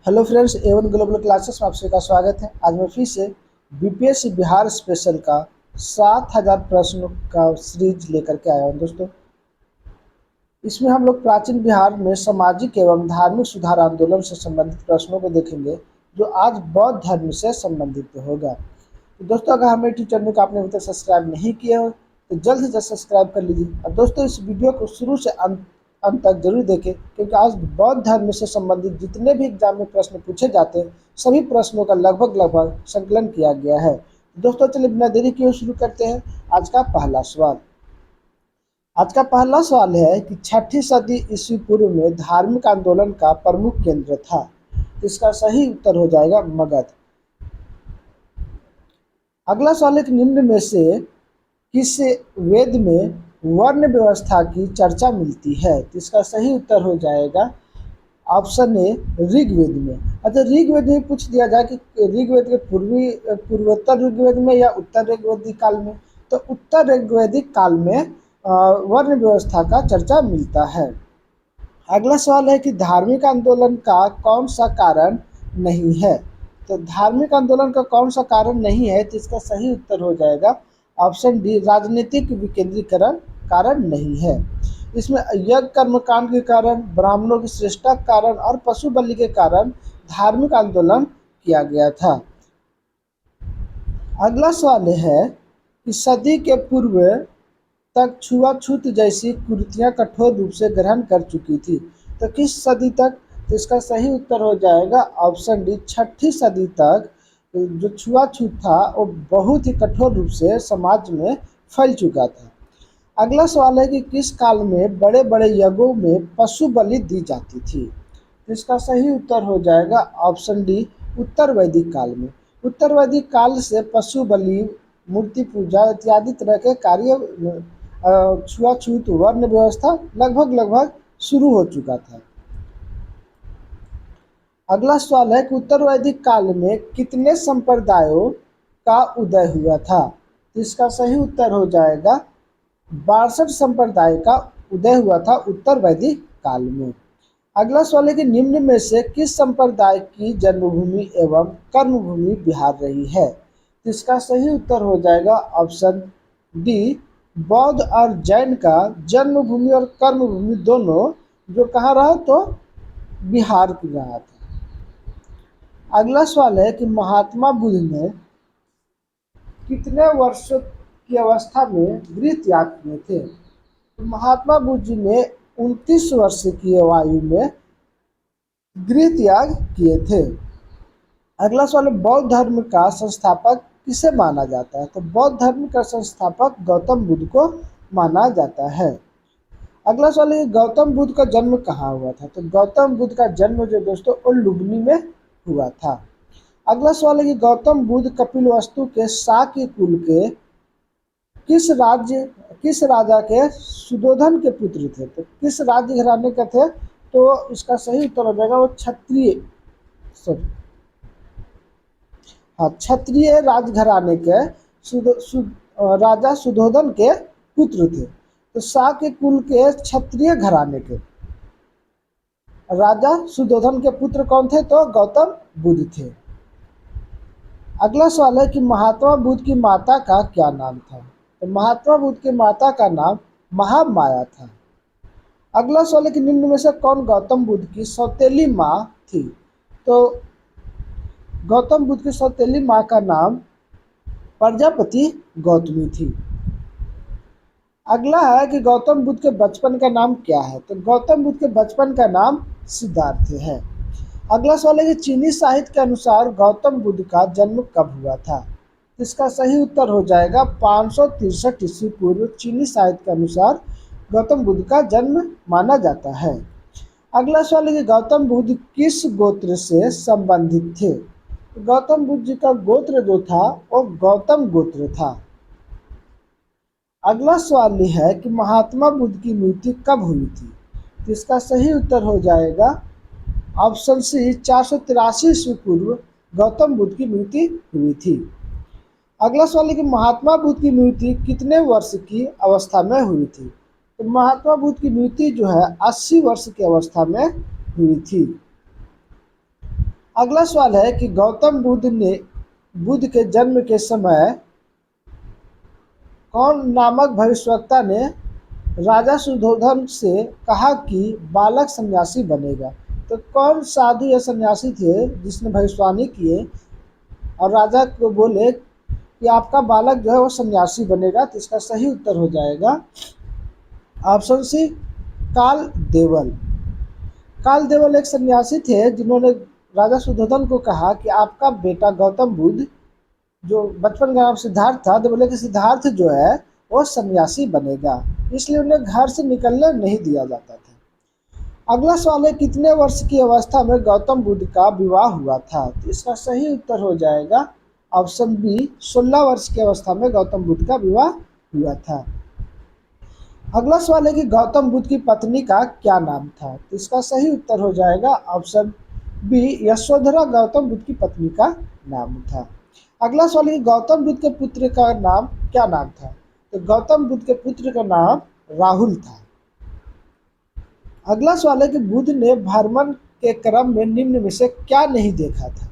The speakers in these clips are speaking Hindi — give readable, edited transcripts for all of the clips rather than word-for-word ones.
Hello friends, Avon Global Classes में आप सभी का स्वागत है। आज मैं फिर से बीपीएससी बिहार स्पेशल का 7000 प्रश्नों का सीरीज लेकर के आया हूँ दोस्तों। इसमें हम लोग प्राचीन बिहार में सामाजिक एवं धार्मिक सुधार आंदोलन से संबंधित प्रश्नों को देखेंगे, जो आज बौद्ध धर्म से संबंधित होगा। तो दोस्तों, अगर हमारे यूट्यूब चैनल को आपने अभी तक सब्सक्राइब नहीं किया हो तो जल्द से जल्द सब्सक्राइब कर लीजिए। और दोस्तों, इस वीडियो को शुरू से अंत तक जरूर देखें, क्योंकि आज बौद्ध धर्म से संबंधित जितने भी एग्जाम में प्रश्न पूछे जाते हैं सभी प्रश्नों का लगभग संकलन किया गया है। दोस्तों, चलिए बिना देरी किए शुरू करते हैं। आज का पहला सवाल है कि 6ठी सदी ईस्वी पूर्व में धार्मिक आंदोलन का प्रमुख केंद्र था। इसका सही उत्तर हो जाएगा मगध। अगला सवाल है कि निम्न में से किस वेद में वर्ण व्यवस्था की चर्चा मिलती है। तो इसका सही उत्तर हो जाएगा ऑप्शन ए ऋग्वेद में। अच्छा, ऋग्वेद में पूछ दिया जाए कि ऋग्वेद के पूर्वोत्तर ऋग्वेद में या उत्तर ऋग्वेदिक काल में, तो उत्तर ऋग्वेदिक काल में वर्ण व्यवस्था का चर्चा मिलता है। अगला सवाल है कि धार्मिक आंदोलन का कौन सा कारण नहीं है। तो धार्मिक आंदोलन का कौन सा कारण नहीं है, तो इसका सही उत्तर हो जाएगा ऑप्शन डी राजनीतिक विकेंद्रीकरण कारण नहीं है। इसमें यज्ञ कर्मकांड के कारण, ब्राह्मणों की श्रेष्ठता के कारण और पशु बलि के कारण धार्मिक आंदोलन किया गया था। अगला सवाल है कि सदी के पूर्व तक छुआछूत जैसी कुरीतियां कठोर रूप से ग्रहण कर चुकी थी। तो किस सदी तक, तो इसका सही उत्तर हो जाएगा ऑप्शन डी 6ठी सदी तक जो छुआछूत था वो बहुत ही कठोर रूप से समाज में फैल चुका था। अगला सवाल है कि किस काल में बड़े बड़े यज्ञों में पशु बलि दी जाती थी। तो इसका सही उत्तर हो जाएगा ऑप्शन डी उत्तर वैदिक काल में। उत्तर वैदिक काल से पशु बलि, मूर्ति पूजा इत्यादि तरह के कार्य, छुआछूत, वर्ण व्यवस्था लगभग शुरू हो चुका था। अगला सवाल है कि उत्तर वैदिक काल में कितने संप्रदायों का उदय हुआ था। तो इसका सही उत्तर हो जाएगा 62 संप्रदाय का उदय हुआ था उत्तर वैदिक काल में। अगला सवाल है कि निम्न में से किस संप्रदाय की जन्मभूमि एवं कर्मभूमि बिहार रही है। तो इसका सही उत्तर हो जाएगा ऑप्शन डी बौद्ध और जैन का जन्मभूमि और कर्मभूमि दोनों जो कहाँ रहा, तो बिहार की रहा था। अगला सवाल है कि महात्मा बुद्ध ने कितने वर्ष की अवस्था में गृह त्याग किए थे। तो महात्मा बुद्ध जी ने 29 वर्ष की आयु में गृह त्याग किए थे। अगला सवाल है बौद्ध धर्म का संस्थापक किसे माना जाता है। तो बौद्ध धर्म का संस्थापक गौतम बुद्ध को माना जाता है। अगला सवाल है गौतम बुद्ध का जन्म कहाँ हुआ था। तो गौतम बुद्ध का जन्म जो दोस्तों वो लुम्बिनी में हुआ था। अगला सवाल है कि गौतम बुद्ध कपिलवस्तु के शाक्य कुल के किस राजा के सुधोधन के पुत्र थे। तो किस राज्य घराने के थे, तो इसका सही उत्तर हो जाएगा वो क्षत्रिय राजघराने के राजा सुधोधन के पुत्र थे। तो शाक्य कुल के क्षत्रिय घराने के राजा सुधोधन के पुत्र कौन थे, तो गौतम बुद्ध थे। अगला सवाल है कि महात्मा बुद्ध की माता का क्या नाम था। तो महात्मा बुद्ध की माता का नाम महामाया था। अगला सवाल है कि निम्न में से कौन गौतम बुद्ध की सौतेली माँ थी। तो गौतम बुद्ध की सौतेली माँ का नाम प्रजापति गौतमी थी। अगला है कि गौतम बुद्ध के बचपन का नाम क्या है। तो गौतम बुद्ध के बचपन का नाम सिद्धार्थ है। अगला सवाल है कि चीनी साहित्य के अनुसार गौतम बुद्ध का जन्म कब हुआ था। इसका सही उत्तर हो जाएगा 563 ईस्वी पूर्व चीनी साहित्य के अनुसार गौतम बुद्ध का जन्म माना जाता है। अगला सवाल है कि गौतम बुद्ध किस गोत्र से संबंधित थे। गौतम बुद्ध जी का गोत्र जो था वो गौतम गोत्र था। अगला सवाल यह है कि महात्मा बुद्ध की मृत्यु कब हुई थी। तो इसका सही उत्तर हो जाएगा ऑप्शन सी 483 ईस्वी पूर्व गौतम बुद्ध की मृत्यु हुई थी। अगला सवाल है कि महात्मा बुद्ध की मृत्यु कितने वर्ष की अवस्था में हुई थी। तो महात्मा बुद्ध की मृत्यु जो है 80 वर्ष की अवस्था में हुई थी। अगला सवाल है कि गौतम बुद्ध के जन्म के समय कौन नामक भविष्यवक्ता ने राजा सुधोधन से कहा कि बालक सन्यासी बनेगा। तो कौन साधु या सन्यासी थे जिसने भविष्यवाणी किए और राजा को बोले कि आपका बालक जो है वो सन्यासी बनेगा। तो इसका सही उत्तर हो जाएगा ऑप्शन सी, काल देवल। काल देवल एक सन्यासी थे जिन्होंने राजा सुधोधन को कहा कि आपका बेटा गौतम बुद्ध, जो बचपन का नाम सिद्धार्थ था, तो बोले कि सिद्धार्थ जो है वो सन्यासी बनेगा, इसलिए उन्हें घर से निकलने नहीं दिया जाता था। अगला सवाल है कितने वर्ष की अवस्था में गौतम बुद्ध का विवाह हुआ था। तो इसका सही उत्तर हो जाएगा ऑप्शन बी, 16 वर्ष की अवस्था में गौतम बुद्ध का विवाह हुआ था। अगला सवाल है कि गौतम बुद्ध की पत्नी का क्या नाम था। तो इसका सही उत्तर हो जाएगा ऑप्शन बी, यशोधरा गौतम बुद्ध की पत्नी का नाम था। अगला सवाल है कि गौतम बुद्ध के पुत्र का नाम क्या नाम था। तो गौतम बुद्ध के पुत्र का नाम राहुल था। अगला सवाल है कि बुद्ध ने भ्रमण के क्रम में निम्न में से क्या नहीं देखा था।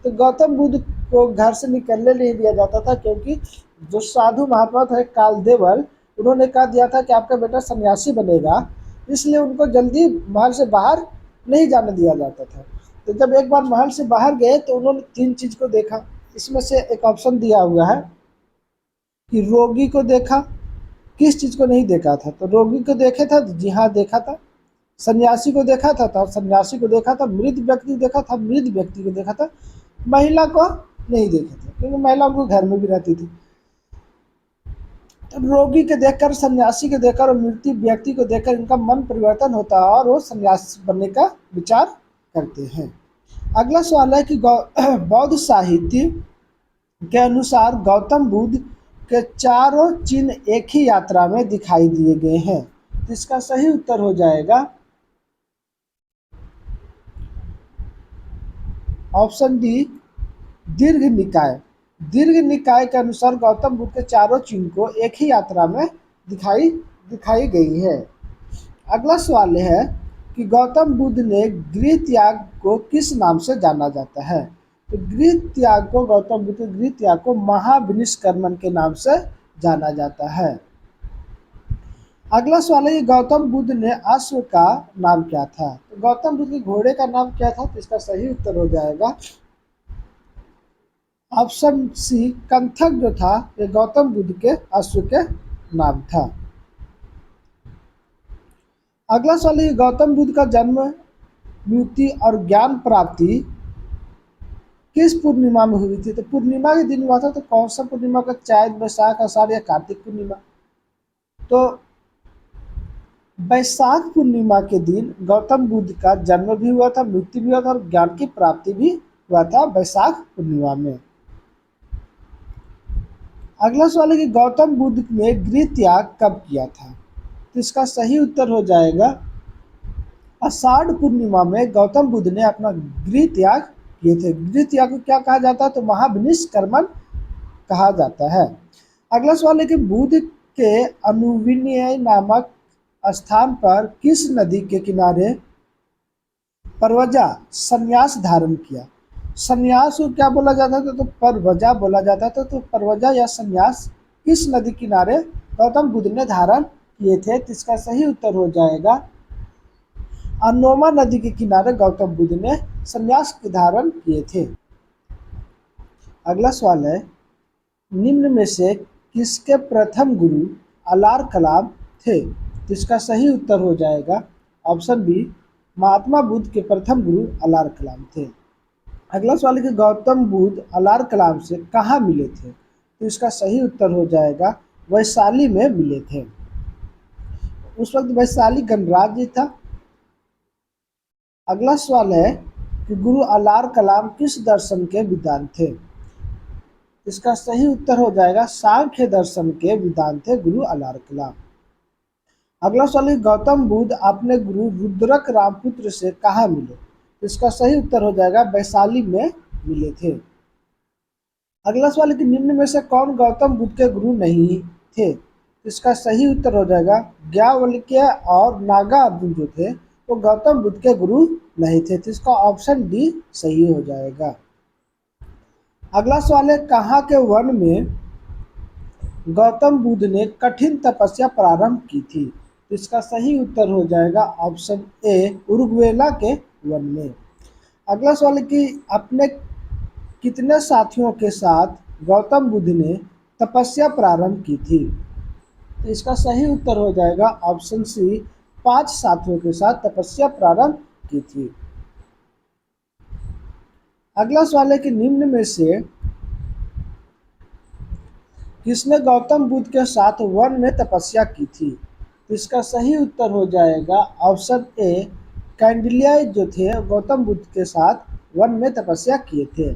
तो गौतम बुद्ध को घर से निकलने नहीं दिया जाता था, क्योंकि जो साधु महात्मा थे काल देवल, उन्होंने कह दिया था कि आपका बेटा सन्यासी बनेगा, इसलिए उनको जल्दी महल से बाहर नहीं जाने दिया जाता था। तो जब एक बार महल से बाहर गए तो उन्होंने 3 चीज़ को देखा। इसमें से एक ऑप्शन दिया हुआ है कि रोगी को देखा, किस चीज़ को नहीं देखा था। तो रोगी को देखे था, जी हाँ देखा था। सन्यासी को देखा था, तो सन्यासी को देखा था। मृत व्यक्ति को देखा था, मृत व्यक्ति को देखा था। महिला को नहीं देखा था, क्योंकि महिला उनको घर में भी रहती थी। तो रोगी के देखकर, सन्यासी को देखकर और मृत्यु व्यक्ति को देखकर इनका मन परिवर्तन होता है और वो सन्यासी बनने का विचार करते हैं। अगला सवाल है कि बौद्ध साहित्य के अनुसार गौतम बुद्ध के चारों चिन्ह एक ही यात्रा में दिखाई दिए गए हैं। तो इसका सही उत्तर हो जाएगा ऑप्शन डी, दीर्घ निकाय। दीर्घ निकाय के अनुसार गौतम बुद्ध के चारों चिन्ह को एक ही यात्रा में दिखाई गई है। अगला सवाल है कि गौतम बुद्ध ने गृह त्याग को किस नाम से जाना जाता है। तो गृह त्याग को, गौतम बुद्ध के गृह त्याग को महाविनिष्क्रमण के नाम से जाना जाता है। अगला सवाल है कि गौतम बुद्ध ने अश्व का नाम क्या था। तो गौतम बुद्ध के घोड़े का नाम क्या था। तो इसका सही उत्तर हो जाएगा ऑप्शन सी, कंथक जो था ये गौतम बुद्ध के अश्व के नाम था। अगला सवाल है गौतम बुद्ध का जन्म, मृत्यु और ज्ञान प्राप्ति किस पूर्णिमा में हुई थी। तो पूर्णिमा के दिन हुआ था। तो कौन सा पूर्णिमा का, चैत, बैसाख, आषाढ़ या कार्तिक पूर्णिमा। तो बैसाख पूर्णिमा के दिन गौतम बुद्ध का जन्म भी हुआ था, मृत्यु भी हुआ था और ज्ञान की प्राप्ति भी हुआ था बैसाख पूर्णिमा में। अगला सवाल है कि गौतम बुद्ध ने गृह त्याग कब किया था। तो इसका सही उत्तर हो जाएगा आषाढ़ पूर्णिमा में गौतम बुद्ध ने अपना गृह त्याग किए थे। गृह त्याग को क्या कहा जाता है। तो महाविनिष्क्रमण कहा जाता है। अगला सवाल है कि बुद्ध के अनुविनय नामक स्थान पर किस नदी के किनारे परवजा संन्यास धारण किया। संन्यास को क्या बोला जाता था। तो परवजा बोला जाता था। तो परवजा या संन्यास किस नदी किनारे गौतम बुद्ध ने धारण किए थे। तो इसका सही उत्तर हो जाएगा अनोमा नदी के किनारे गौतम बुद्ध ने संन्यास के धारण किए थे। अगला सवाल है निम्न में से किसके प्रथम गुरु अलार कलाम थे। तो इसका सही उत्तर हो जाएगा ऑप्शन बी, महात्मा बुद्ध के प्रथम गुरु अलार कलाम थे। अगला सवाल है कि गौतम बुद्ध अलार कलाम से कहाँ मिले थे। तो इसका सही उत्तर हो जाएगा वैशाली में मिले थे। उस वक्त वैशाली गणराज्य था। अगला सवाल है कि गुरु अलार कलाम किस दर्शन के विद्वान थे। इसका सही उत्तर हो जाएगा सांख्य दर्शन के विद्वान थे गुरु अलार कलाम। अगला सवाल है गौतम बुद्ध अपने गुरु रुद्रक रामपुत्र से कहाँ मिले। इसका सही उत्तर हो जाएगा वैशाली में मिले थे। अगला सवाल है कि निम्न में से कौन गौतम बुद्ध के गुरु नहीं थे। इसका सही उत्तर हो जाएगा ज्ञावल्क्य और नागा अर्जुन जो थे वो गौतम बुद्ध के गुरु नहीं थे। तो इसका ऑप्शन डी सही हो जाएगा। अगला सवाल है, कहाँ के वन में गौतम बुद्ध ने कठिन तपस्या प्रारंभ की थी? तो इसका सही उत्तर हो जाएगा ऑप्शन ए, उरुग्वेला के वन में। अगला सवाल है कि अपने कितने साथियों के साथ गौतम बुद्ध ने तपस्या प्रारंभ की थी? तो इसका सही उत्तर हो जाएगा ऑप्शन सी, 5 साथियों के साथ तपस्या प्रारंभ की थी। अगला सवाल है कि निम्न में से किसने गौतम बुद्ध के साथ वन में तपस्या की थी? तो इसका सही उत्तर हो जाएगा ऑप्शन ए, कैंडिलिया जो थे गौतम बुद्ध के साथ वन में तपस्या किए थे।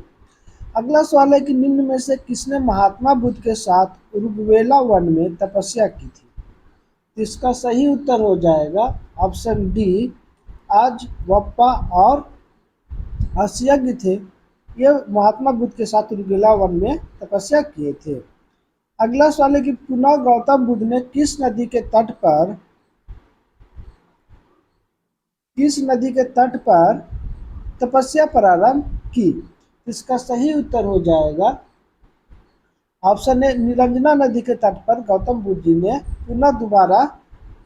अगला सवाल है कि निम्न में से किसने महात्मा बुद्ध के साथ उरुग्वेला वन में तपस्या की थी? तो इसका सही उत्तर हो जाएगा ऑप्शन डी, आज वप्पा और हसियज्ञ थे, ये महात्मा बुद्ध के साथ उरुग्वेला वन में तपस्या किए थे। अगला सवाल है कि पुनः गौतम बुद्ध ने किस नदी के तट पर तपस्या प्रारंभ की? इसका सही उत्तर हो जाएगा ऑप्शन ए, निरंजना नदी के तट पर गौतम बुद्ध जी ने पुनः दोबारा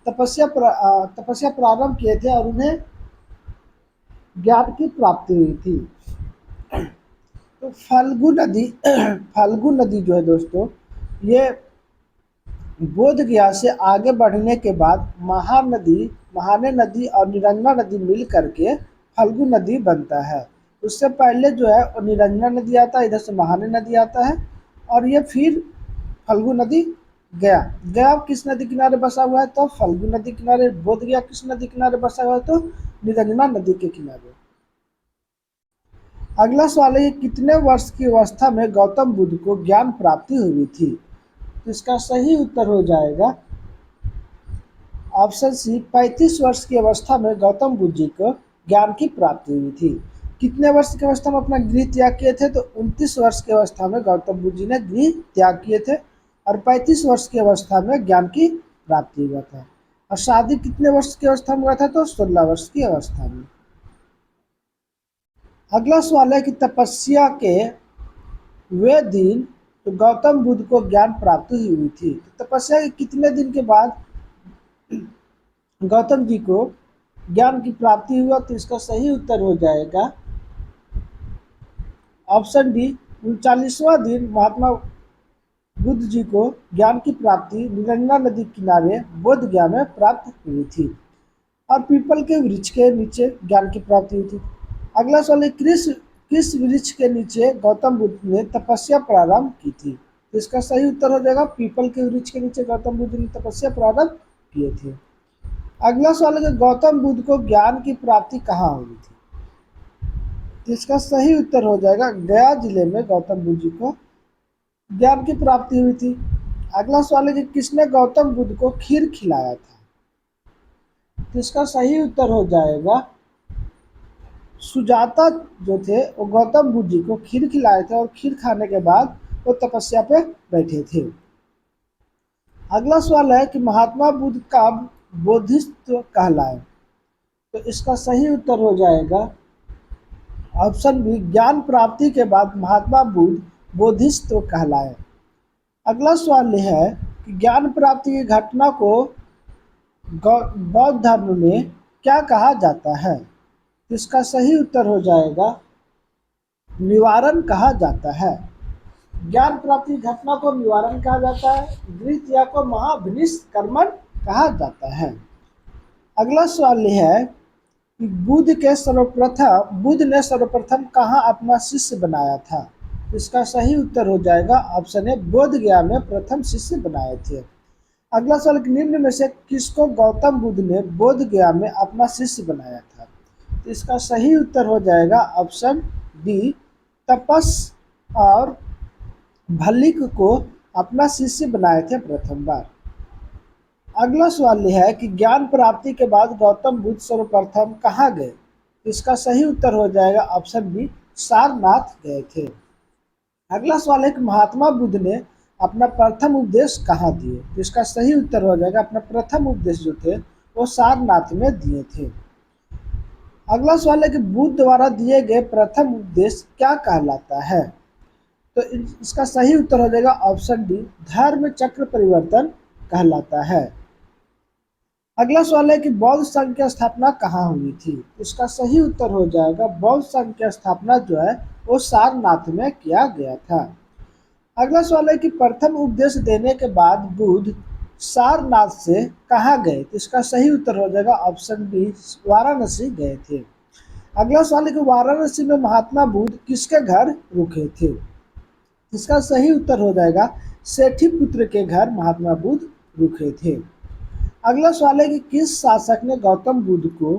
तपस्या प्रारंभ किए थे और उन्हें ज्ञान की प्राप्ति हुई थी। तो फाल्गु नदी जो है दोस्तों, ये बोध गया से आगे बढ़ने के बाद महाने नदी और निरंजना नदी मिल करके फाल्गु नदी बनता है। उससे पहले जो है वो निरंजना नदी आता है, इधर से महाने नदी आता है और ये फिर फाल्गु नदी गया किस नदी किनारे बसा हुआ है? तो फाल्गु नदी किनारे। बोध गया किस नदी किनारे बसा हुआ है? तो निरंजना नदी के किनारे। अगला सवाल है, कितने वर्ष की अवस्था में गौतम बुद्ध को ज्ञान प्राप्ति हुई थी? तो इसका सही उत्तर हो जाएगा ऑप्शन सी, 35 वर्ष की अवस्था में गौतम बुद्ध जी को ज्ञान की प्राप्ति हुई थी। कितने वर्ष की अवस्था में अपना गृह त्याग किए थे? तो 29 वर्ष की अवस्था में गौतम बुद्ध जी ने गृह त्याग किए थे और 35 वर्ष की अवस्था में ज्ञान की प्राप्ति हुआ था। और शादी कितने वर्ष की अवस्था में हुआ था? तो 16 वर्ष की अवस्था में। अगला सवाल है कि तपस्या के वे दिन तो गौतम बुद्ध को ज्ञान प्राप्ति हुई थी। तो तपस्या के कितने दिन के बाद गौतम जी को ज्ञान की प्राप्ति हुआ? तो इसका सही उत्तर हो जाएगा ऑप्शन डी, 39वां दिन महात्मा बुद्ध जी को ज्ञान की प्राप्ति निरंजना नदी किनारे बोध गया में प्राप्त हुई थी और पीपल के वृक्ष के नीचे ज्ञान की प्राप्ति हुई थी। अगला सवाल है, किस वृक्ष के नीचे गौतम बुद्ध ने तपस्या प्रारंभ की थी? तो इसका सही उत्तर हो जाएगा पीपल के वृक्ष के नीचे गौतम बुद्ध ने तपस्या प्रारंभ किए थे। अगला सवाल है कि गौतम बुद्ध को ज्ञान की प्राप्ति कहाँ हुई थी? तो इसका सही उत्तर हो जाएगा गया जिले में गौतम बुद्ध जी को ज्ञान की प्राप्ति हुई थी। अगला सवाल है कि किसने गौतम बुद्ध को खीर खिलाया था? तो इसका सही उत्तर हो जाएगा सुजाता जो थे वो गौतम बुद्ध जी को खीर खिलाए थे और खीर खाने के बाद वो तपस्या पे बैठे थे। अगला सवाल है कि महात्मा बुद्ध का बोधिसत्व कहलाए? तो इसका सही उत्तर हो जाएगा ऑप्शन बी, ज्ञान प्राप्ति के बाद महात्मा बुद्ध बोधिसत्व कहलाए। अगला सवाल यह है कि ज्ञान प्राप्ति की घटना को बौद्ध धर्म में क्या कहा जाता है? इसका सही उत्तर हो जाएगा निवारण कहा जाता है। ज्ञान प्राप्ति घटना को निवारण कहा जाता है। गृह त्याग को महाविनिष्कर्मण कहा जाता है। अगला सवाल यह है कि बुद्ध ने सर्वप्रथम कहाँ अपना शिष्य बनाया था? तो इसका सही उत्तर हो जाएगा ऑप्शन ए, बोध गया में प्रथम शिष्य बनाए थे। अगला सवाल, निम्न में से किसको गौतम बुद्ध ने बोध गया में अपना शिष्य बनाया था? तो इसका सही उत्तर हो जाएगा ऑप्शन डी, तपस और भल्लिक को अपना शिष्य बनाए थे प्रथम बार। अगला सवाल यह है कि ज्ञान प्राप्ति के बाद गौतम बुद्ध सर्वप्रथम कहाँ गए? तो इसका सही उत्तर हो जाएगा ऑप्शन बी, सारनाथ गए थे। अगला सवाल है कि महात्मा बुद्ध ने अपना प्रथम उपदेश कहाँ दिए? तो इसका सही उत्तर हो जाएगा अपना प्रथम उपदेश जो थे वो सारनाथ में दिए थे। अगला सवाल है कि बुद्ध द्वारा दिए गए प्रथम उपदेश क्या कहलाता है? तो इसका सही उत्तर हो जाएगा ऑप्शन डी, धर्म चक्र परिवर्तन कहलाता है। अगला सवाल है कि बौद्ध संघ की स्थापना कहाँ हुई थी? इसका सही उत्तर हो जाएगा बौद्ध संघ की स्थापना जो है वो सारनाथ में किया गया था। अगला सवाल है कि प्रथम उपदेश देने के बाद बुद्ध सारनाथ से कहाँ गए? तो इसका सही उत्तर हो जाएगा ऑप्शन बी, वाराणसी गए थे। अगला सवाल है कि वाराणसी में महात्मा बुद्ध किसके घर रुके थे? इसका सही उत्तर हो जाएगा सेठी पुत्र के घर महात्मा बुद्ध रुके थे। अगला सवाल है कि किस शासक ने गौतम बुद्ध को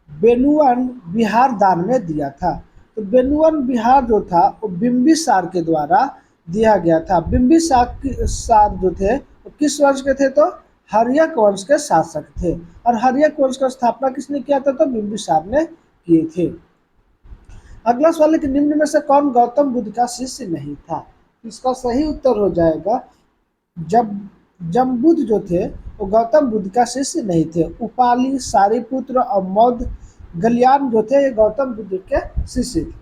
बेनुवन बिहार दान में दिया था? तो बेनुवन बिहार जो था वो बिम्बिसार के द्वारा दिया गया था। बिम्बिसार जो थे वो किस वंश के थे? तो हर्यक वंश के शासक थे, और हर्यक वंश का स्थापना किसने किया था? तो बिम्बिसार ने किए थे। अगला सवाल है कि निम्न में से कौन गौतम बुद्ध का शिष्य नहीं था? इसका सही उत्तर हो जाएगा जमबुद्ध जो थे वो गौतम बुद्ध का शिष्य नहीं थे। उपाली, सारिपुत्र और मौद गलियान जो थे ये गौतम बुद्ध के शिष्य थे।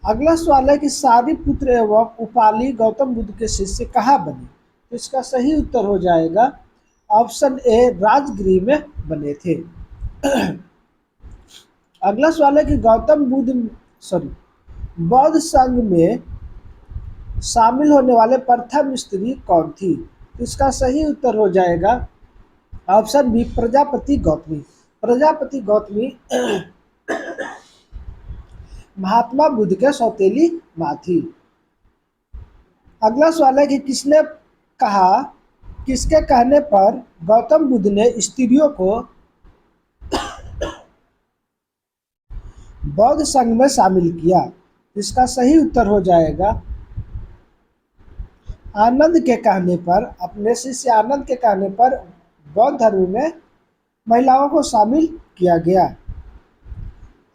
अगला सवाल है कि सारिपुत्र एवं उपाली गौतम बुद्ध के शिष्य कहाँ बने? तो इसका सही उत्तर हो जाएगा ऑप्शन ए, राजगृह में बने थे। अगला सवाल है कि बौद्ध संघ में शामिल होने वाले प्रथम स्त्री कौन थी? तो इसका सही उत्तर हो जाएगा ऑप्शन बी, प्रजापति गौतमी। प्रजापति गौतमी महात्मा बुद्ध के सौतेली माँ थी। अगला सवाल है कि किसके कहने पर गौतम बुद्ध ने स्त्रियों को बौद्ध संघ में शामिल किया? इसका सही उत्तर हो जाएगा आनंद के कहने पर, अपने शिष्य आनंद के कहने पर बौद्ध धर्म में महिलाओं को शामिल किया गया।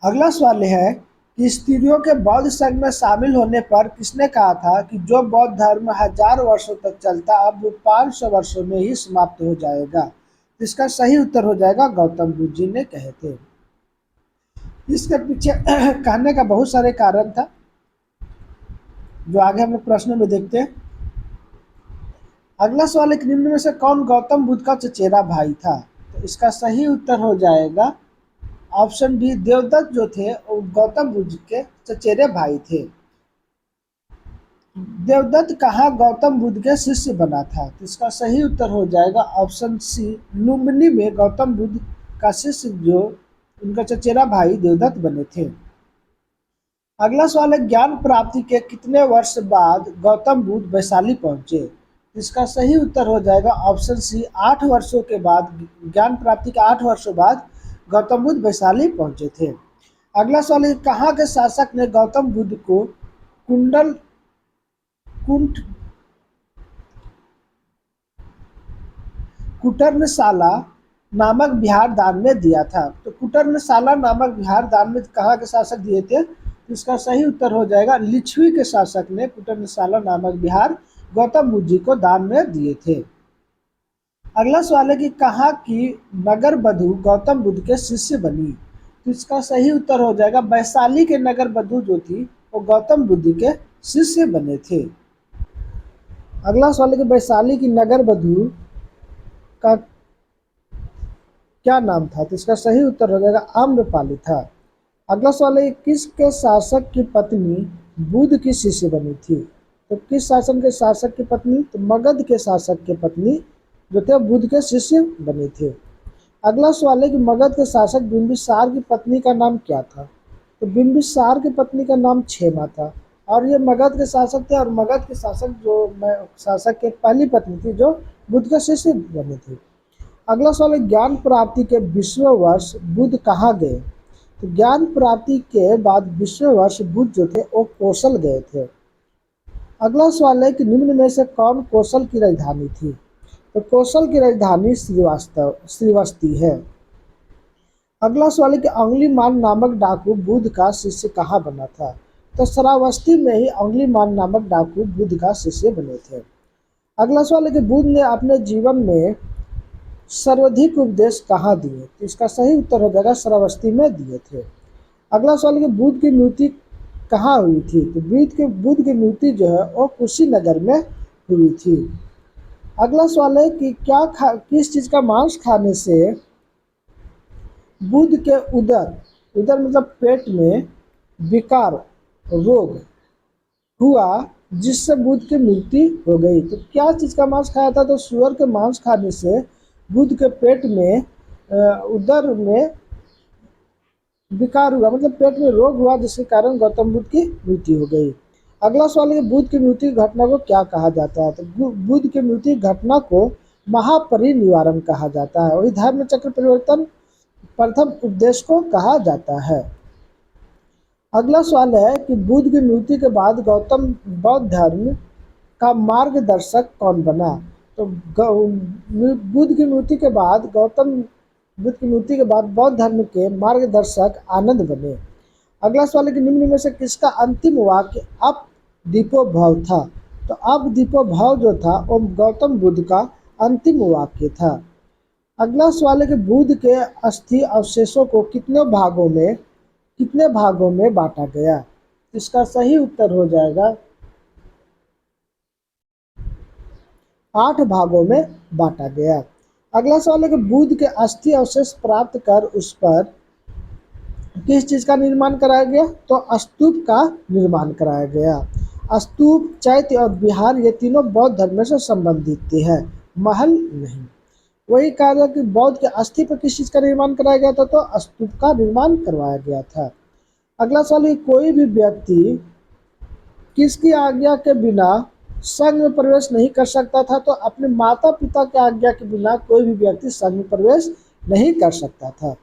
अगला सवाल है कि स्त्रियों के बौद्ध संघ में शामिल होने पर किसने कहा था कि जो बौद्ध धर्म 1000 वर्षों तक चलता अब 500 वर्षों में ही समाप्त हो जाएगा? इसका सही उत्तर हो जाएगा गौतम बुद्ध जी ने कहे थे। इसके पीछे कहने का बहुत सारे कारण था जो आगे हम लोग प्रश्न में देखते हैं। अगला सवाल है कि निम्न में से कौन गौतम बुद्ध का चचेरा भाई था? तो इसका सही उत्तर हो जाएगा ऑप्शन डी, देवदत्त जो थे वो गौतम बुद्ध के चचेरे भाई थे। देवदत्त कहाँ गौतम बुद्ध के शिष्य बना था? तो इसका सही उत्तर हो जाएगा ऑप्शन सी, लुम्बिनी में गौतम बुद्ध का शिष्य जो उनका चचेरा भाई देवदत्त बने थे। अगला सवाल है ज्ञान प्राप्ति के कितने वर्ष बाद गौतम बुद्ध वैशाली पहुंचे? इसका सही उत्तर हो जाएगा ऑप्शन सी, 8 वर्षों के बाद, ज्ञान प्राप्ति के 8 वर्षों बाद गौतम बुद्ध वैशाली पहुंचे थे। अगला सवाल है कहाँ के शासक ने गौतम बुद्ध को कुटर्णशाला नामक बिहार दान में दिया था? तो कुटर्णशाला नामक बिहार दान में कहाँ के शासक दिए थे? तो इसका सही उत्तर हो जाएगा लिच्छवी के शासक ने कुटर्णशाला नामक बिहार गौतम बुद्ध जी को दान में दिए थे। अगला सवाल है कि कहाँ की नगर बधू गौतम बुद्ध के शिष्य बनी? तो इसका सही उत्तर हो जाएगा वैशाली के नगर बधू जो थी वो गौतम बुद्ध के शिष्य बने थे। अगला सवाल है कि वैशाली की नगर बधू का क्या नाम था? तो इसका सही उत्तर हो जाएगा आम्रपाली था। अगला सवाल है किसके शासक की पत्नी बुद्ध की शिष्य बनी थी? तो किस शासन के शासक की पत्नी? तो मगध के शासक की पत्नी जो थे बुद्ध के शिष्य बने थे। अगला सवाल है कि मगध के शासक बिम्बिसार की पत्नी का नाम क्या था? तो बिम्बिसार की पत्नी का नाम क्षेमा था, और ये मगध के शासक थे, और मगध के शासक के पहली पत्नी थी जो बुद्ध के शिष्य बने थे। अगला सवाल है ज्ञान प्राप्ति के 20वें वर्ष बुद्ध कहाँ गए? तो ज्ञान प्राप्ति के बाद 20वें वर्ष बुद्ध जो थे वो कौशल गए थे। अगला सवाल है कि निम्न में से कौन कौशल की राजधानी थी? तो कौशल की राजधानी श्रीवस्ती है। अगला सवाल है कि अंगुलीमाल नामक डाकू बुद्ध का शिष्य कहाँ बना था? तो श्रावस्ती में ही अंगुलीमाल नामक डाकू बुद्ध का शिष्य बने थे। अगला सवाल है कि बुद्ध ने अपने जीवन में सर्वाधिक उपदेश कहाँ दिए? तो इसका सही उत्तर हो जाएगा श्रावस्ती में दिए थे। अगला सवाल कि बुद्ध की मृत्यु कहाँ हुई थी? तो बुद्ध की मृत्यु जो है वो कुशीनगर में हुई थी। अगला सवाल है कि किस चीज़ का मांस खाने से बुद्ध के उदर उदर मतलब पेट में विकार रोग हुआ जिससे बुद्ध की मृत्यु हो गई? तो क्या चीज़ का मांस खाया था? तो सुअर के मांस खाने से बुद्ध के पेट में उदर में विकार हुआ मतलब पेट में रोग हुआ जिसके कारण गौतम बुद्ध की मृत्यु हो गई। अगला सवाल है कि बुद्ध की मृत्यु घटना को क्या कहा जाता है? तो बुद्ध की मृत्यु घटना को महापरिनिर्वाण कहा जाता है। वही धर्म चक्र परिवर्तन प्रथम उपदेश को कहा जाता है। अगला सवाल है कि बुद्ध की मृत्यु के बाद गौतम बौद्ध धर्म का मार्गदर्शक कौन बना? तो बुद्ध की मृत्यु के बाद बौद्ध धर्म के मार्गदर्शक आनंद बने। अगला सवाल है कि निम्न में से किसका अंतिम वाक्य अप दीपो भव था? तो अप दीपो भव जो था वो गौतम बुद्ध का अंतिम वाक्य था। अगला सवाल है कि बुद्ध के अस्थि अवशेषों को कितने भागों में बांटा गया? इसका सही उत्तर हो जाएगा 8 भागों में बांटा गया। अगला सवाल है कि बुद्ध के अस्थि अवशेष प्राप्त कर उस पर किस चीज़ का निर्माण कराया गया? तो स्तूप का निर्माण कराया गया। स्तूप, चैत्य और विहार ये तीनों बौद्ध धर्म से संबंधित है, महल नहीं। वही कहा गया कि बौद्ध के अस्थि पर किस चीज़ का निर्माण कराया गया था? तो स्तूप का निर्माण करवाया गया था। अगला सवाल है कोई भी व्यक्ति किसकी आज्ञा के बिना संघ में प्रवेश नहीं कर सकता था? तो अपने माता पिता की आज्ञा के बिना कोई भी व्यक्ति संघ में प्रवेश नहीं कर सकता था।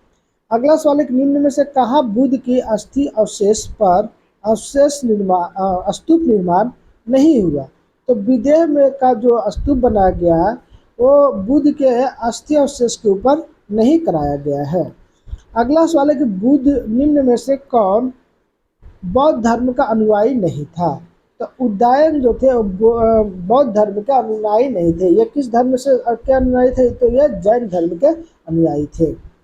अगला सवाल है निम्न में से कहाँ बुद्ध की अस्थि अवशेष पर स्तूप निर्माण नहीं हुआ? तो विदेह में का जो स्तूप बनाया गया है वो बुद्ध के अस्थि अवशेष के ऊपर नहीं कराया गया है। अगला सवाल है कि बुद्ध निम्न में से कौन बौद्ध धर्म का अनुयायी नहीं था? तो उदयन जो थे बौद्ध धर्म के अनुयायी नहीं थे। ये किस धर्म से के अनुयायी थे? तो ये जैन धर्म के अनुयायी थे।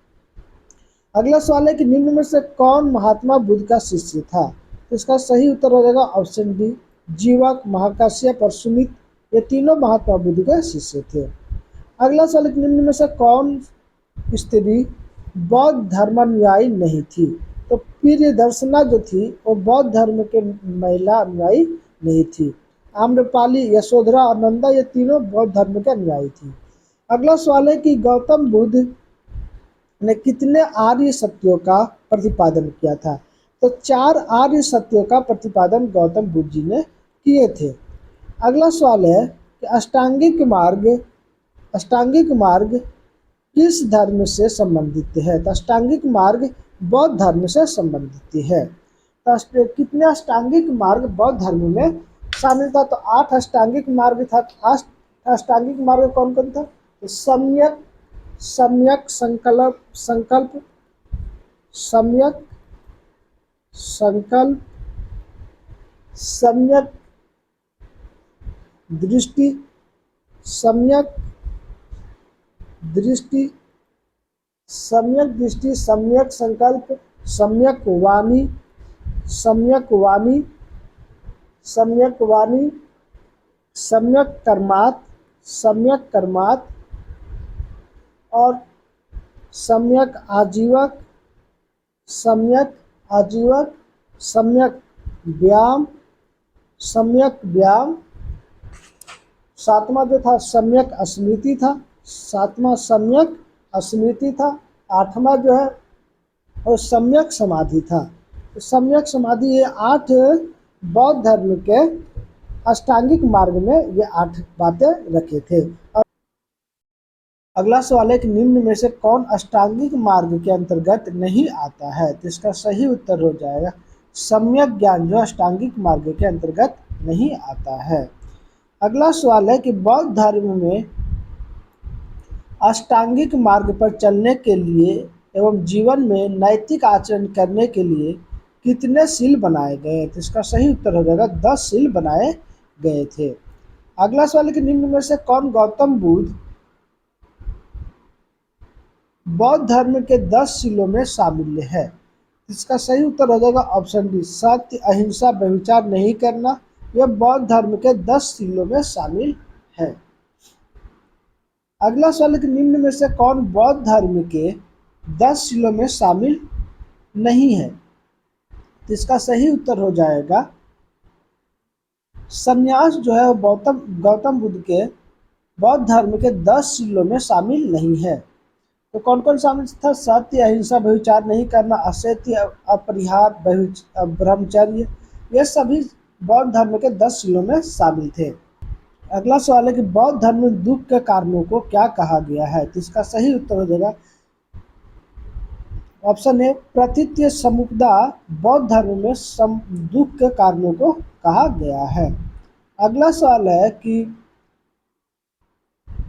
अगला सवाल है कि निम्न में से कौन महात्मा बुद्ध का शिष्य था? तो इसका सही उत्तर हो जाएगा ऑप्शन डी, जीवक, महाकाश्यप और सुमित ये तीनों महात्मा बुद्ध के शिष्य थे। अगला सवाल है कि निम्न में से कौन स्त्री बौद्ध धर्मानुयायी नहीं थी? तो प्रियदर्शना जो थी वो बौद्ध धर्म के महिला अनुयायी नहीं थी। आम्रपाली, यशोधरा और नंदा ये तीनों बौद्ध धर्म के अनुयायी थी। अगला सवाल है कि गौतम बुद्ध ने कितने आर्य सत्यों का प्रतिपादन किया था? तो 4 आर्य सत्यों का प्रतिपादन गौतम बुद्ध जी ने किए थे। अगला सवाल है कि अष्टांगिक मार्ग किस धर्म से संबंधित है? तो अष्टांगिक मार्ग बौद्ध धर्म से संबंधित है। तो कितने अष्टांगिक मार्ग बौद्ध धर्म में शामिल था? तो 8 अष्टांगिक मार्ग था। 8 अष्टांगिक मार्ग कौन कौन था? तो सम्यक संकल्प, सम्यक दृष्टि, सम्यक संकल्प, सम्यक वाणी, सम्यक कर्मात और सम्यक आजीवक, सम्यक व्यायाम। 7वां जो था सम्यक स्मृति था। 7वां सम्यक स्मृति था। 8वां जो है वो सम्यक समाधि था। तो सम्यक समाधि ये 8 बौद्ध धर्म के अष्टांगिक मार्ग में ये 8 बातें रखे थे। अगला सवाल है कि निम्न में से कौन अष्टांगिक मार्ग के अंतर्गत नहीं आता है? तो इसका सही उत्तर हो जाएगा सम्यक ज्ञान जो अष्टांगिक मार्ग के अंतर्गत नहीं आता है। अगला सवाल है कि बौद्ध धर्म में अष्टांगिक मार्ग पर चलने के लिए एवं जीवन में नैतिक आचरण करने के लिए कितने शील बनाए गए? तो इसका सही उत्तर हो जाएगा 10 शील बनाए गए थे। अगला सवाल है कि निम्न में से कौन गौतम बुद्ध बौद्ध धर्म के 10 शीलों में शामिल है। इसका सही उत्तर हो जाएगा ऑप्शन डी, सत्य, अहिंसा, व्यभिचार नहीं करना। यह बौद्ध धर्म के 10 शीलों में शामिल है। अगला सवाल है कि निम्न में से कौन बौद्ध धर्म के 10 शीलों में शामिल नहीं है? तो इसका सही उत्तर हो जाएगा संन्यास जो है वो गौतम बुद्ध के बौद्ध धर्म के 10 शीलों में शामिल नहीं है। तो कौन कौन शामिल था? सत्य, अहिंसा, व्यभिचार नहीं करना, असत्य, अपरिहार, ब्रह्मचर्य, ये सभी बौद्ध धर्म के 10 शीलों में शामिल थे। अगला सवाल है कि बौद्ध धर्म में दुख के कारणों को क्या कहा गया है? तो इसका सही उत्तर हो जाएगा ऑप्शन ए, प्रतीत्य समुपदा बौद्ध धर्म में दुख के कारणों को कहा गया है। अगला सवाल है कि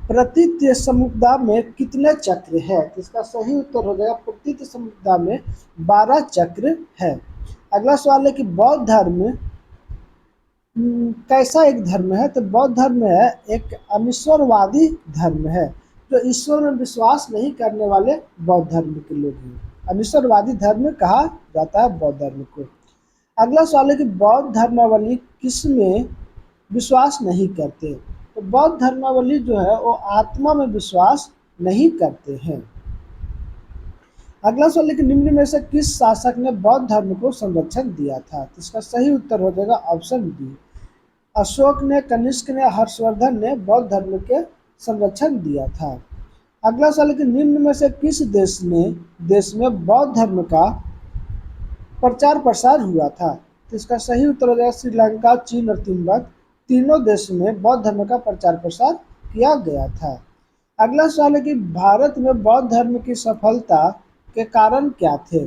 प्रतीत्य समुपदा में कितने चक्र है? तो इसका सही उत्तर हो जाएगा प्रतीत्य समुपदा में 12 चक्र है। अगला सवाल है कि बौद्ध धर्म कैसा एक धर्म है? तो बौद्ध धर्म है एक अनिश्वरवादी धर्म है, जो ईश्वर में विश्वास नहीं करने वाले बौद्ध धर्म के लोग हैं। अनिश्वरवादी धर्म कहा जाता है बौद्ध धर्म को। अगला सवाल है कि बौद्ध धर्मावली किस में विश्वास नहीं करते? तो बौद्ध धर्मावली जो है वो आत्मा में विश्वास नहीं करते हैं। अगला सवाल है कि निम्न में से किस शासक ने बौद्ध धर्म को संरक्षण दिया था? तो इसका सही उत्तर हो जाएगा ऑप्शन डी, अशोक ने, कनिष्क ने, हर्षवर्धन ने बौद्ध धर्म के संरक्षण दिया था। अगला सवाल है कि निम्न में से किस देश में बौद्ध धर्म का प्रचार प्रसार हुआ था? तो इसका सही उत्तर हो जाएगा श्रीलंका, चीन और तिब्बत, तीनों देशों में बौद्ध धर्म का प्रचार प्रसार किया गया था। अगला सवाल है कि भारत में बौद्ध धर्म की सफलता के कारण क्या थे?